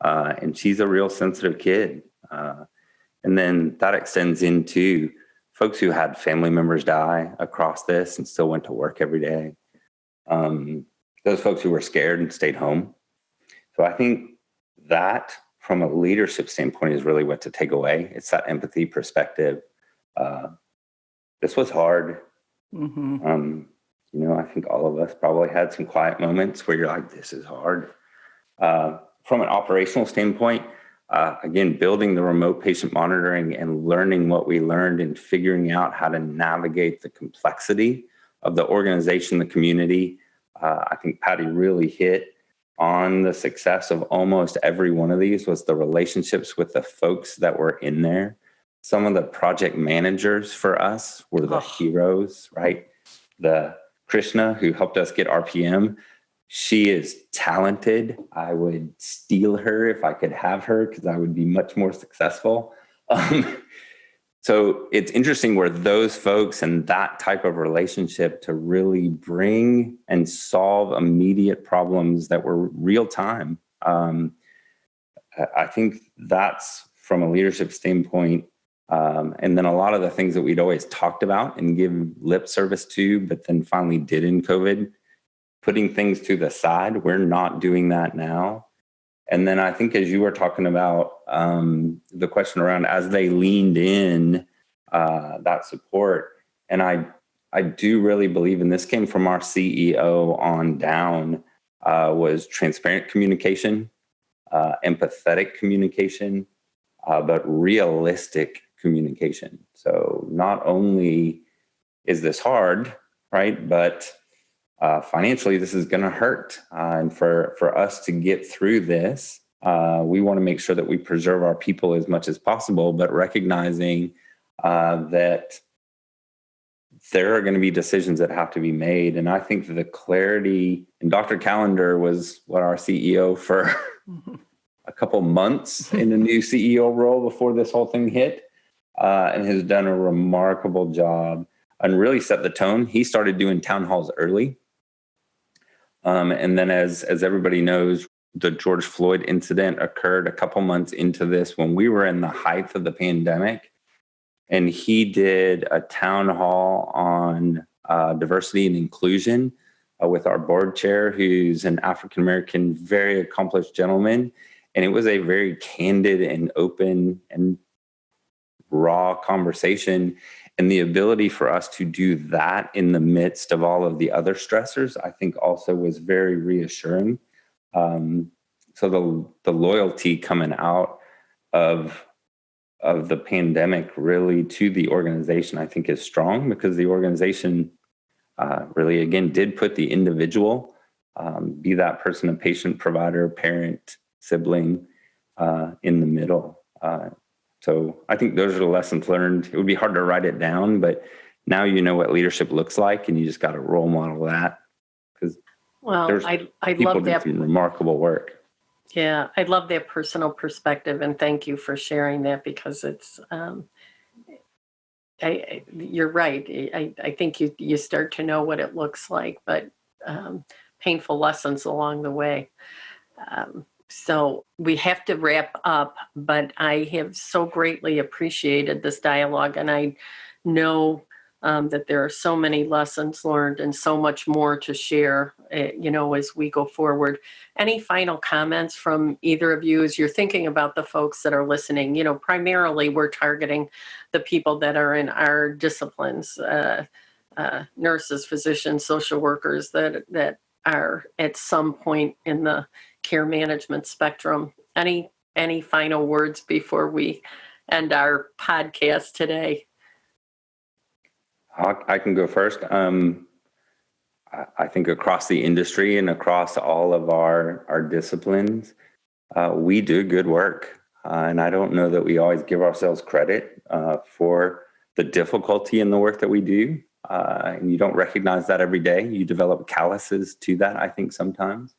And she's a real sensitive kid. And then that extends into folks who had family members die across this and still went to work every day. Those folks who were scared and stayed home. So I think that from a leadership standpoint is really what to take away. It's that empathy perspective. This was hard. Mm-hmm. I think all of us probably had some quiet moments where you're like, this is hard. From an operational standpoint, again, building the remote patient monitoring and learning what we learned and figuring out how to navigate the complexity of the organization, the community. I think Patti really hit on the success of almost every one of these was the relationships with the folks that were in there. Some of the project managers for us were the heroes, right? The Krishna who helped us get RPM. She is talented. I would steal her if I could have her because I would be much more successful. So it's interesting where those folks and that type of relationship to really bring and solve immediate problems that were real time. I think that's from a leadership standpoint. And then a lot of the things that we'd always talked about and give lip service to, but then finally did in COVID, putting things to the side. We're not doing that now. And then I think as you were talking about the question around as they leaned in that support, and I do really believe, and this came from our CEO on down, was transparent communication, empathetic communication, but realistic communication. So not only is this hard, right, but financially, this is going to hurt. And for us to get through this, we want to make sure that we preserve our people as much as possible, but recognizing that there are going to be decisions that have to be made. And I think the clarity, and Dr. Callender was our CEO for a couple months in the new CEO role before this whole thing hit, and has done a remarkable job and really set the tone. He started doing town halls early. And then as everybody knows, the George Floyd incident occurred a couple months into this when we were in the height of the pandemic. And he did a town hall on diversity and inclusion with our board chair, who's an African-American, very accomplished gentleman. And it was a very candid and open and raw conversation. And the ability for us to do that in the midst of all of the other stressors, I think also was very reassuring. So the loyalty coming out of the pandemic really to the organization, I think is strong because the organization really, again, did put the individual, be that person, a patient, provider, parent, sibling, in the middle. So I think those are the lessons learned. It would be hard to write it down, but now you know what leadership looks like, and you just got to role model that. Because I love that. Some remarkable work. Yeah, I love that personal perspective, and thank you for sharing that because it's. You're right. I think you start to know what it looks like, but painful lessons along the way. So we have to wrap up, but I have so greatly appreciated this dialogue, and I know that there are so many lessons learned and so much more to share, as we go forward. Any final comments from either of you as you're thinking about the folks that are listening? Primarily we're targeting the people that are in our disciplines, nurses, physicians, social workers that are at some point in the care management spectrum. Any any final words before we end our podcast today? I can go first. I think across the industry and across all of our disciplines, we do good work. And I don't know that we always give ourselves credit for the difficulty in the work that we do. And you don't recognize that every day. You develop calluses to that, I think, sometimes.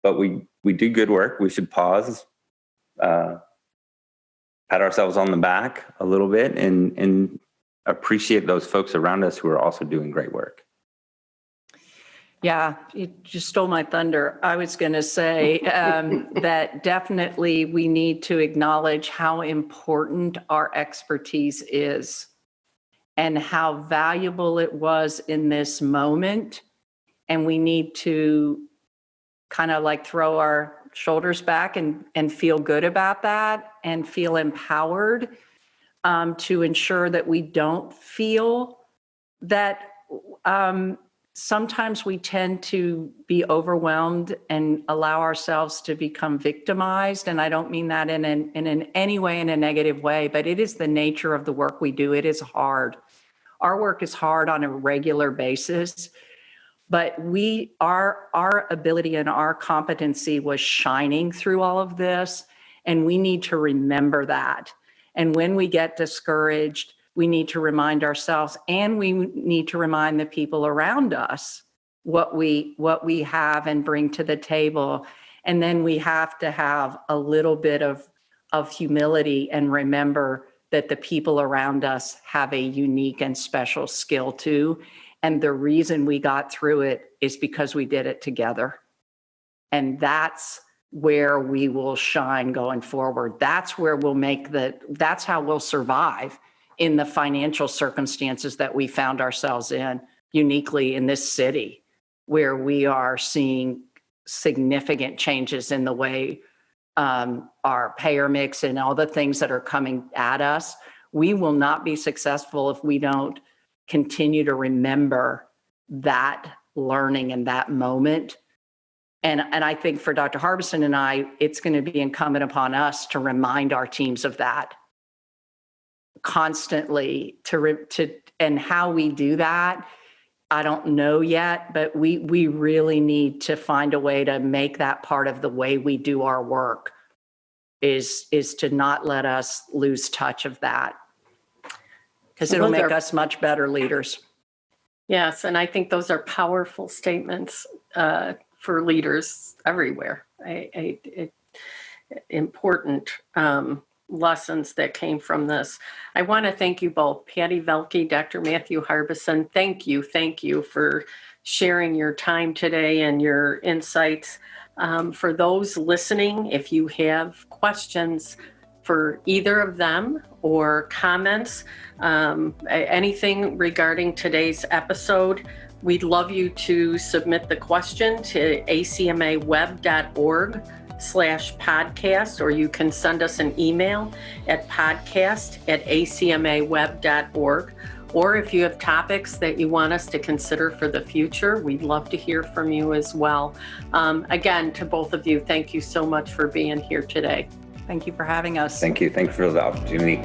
But we do good work. We should pause, pat ourselves on the back a little bit, and appreciate those folks around us who are also doing great work. Yeah, you just stole my thunder. I was going to say that definitely we need to acknowledge how important our expertise is and how valuable it was in this moment. And we need to kind of like throw our shoulders back and feel good about that and feel empowered to ensure that we don't feel that sometimes we tend to be overwhelmed and allow ourselves to become victimized. And I don't mean that in any way in a negative way, but it is the nature of the work we do. It is hard. Our work is hard on a regular basis, but our ability and our competency was shining through all of this. And we need to remember that. And when we get discouraged, we need to remind ourselves, and we need to remind the people around us what we have and bring to the table. And then we have to have a little bit of humility and remember that the people around us have a unique and special skill too. And the reason we got through it is because we did it together. And that's where we will shine going forward. That's where that's how we'll survive in the financial circumstances that we found ourselves in, uniquely in this city, where we are seeing significant changes in the way our payer mix and all the things that are coming at us. We will not be successful if we don't continue to remember that learning and that moment. And I think for Dr. Harbison and I, it's going to be incumbent upon us to remind our teams of that constantly. And how we do that, I don't know yet, but we really need to find a way to make that part of the way we do our work, is to not let us lose touch of that, because it'll make us much better leaders. Yes, and I think those are powerful statements for leaders everywhere. Important lessons that came from this. I want to thank you both, Patti Velky, Dr. Matthew Harbison. Thank you for sharing your time today and your insights. For those listening, if you have questions for either of them or comments, anything regarding today's episode, we'd love you to submit the question to acmaweb.org/podcast, or you can send us an email at podcast@acmaweb.org. Or if you have topics that you want us to consider for the future, we'd love to hear from you as well. Again, to both of you, thank you so much for being here today. Thank you for having us. Thank you. Thank you for the opportunity.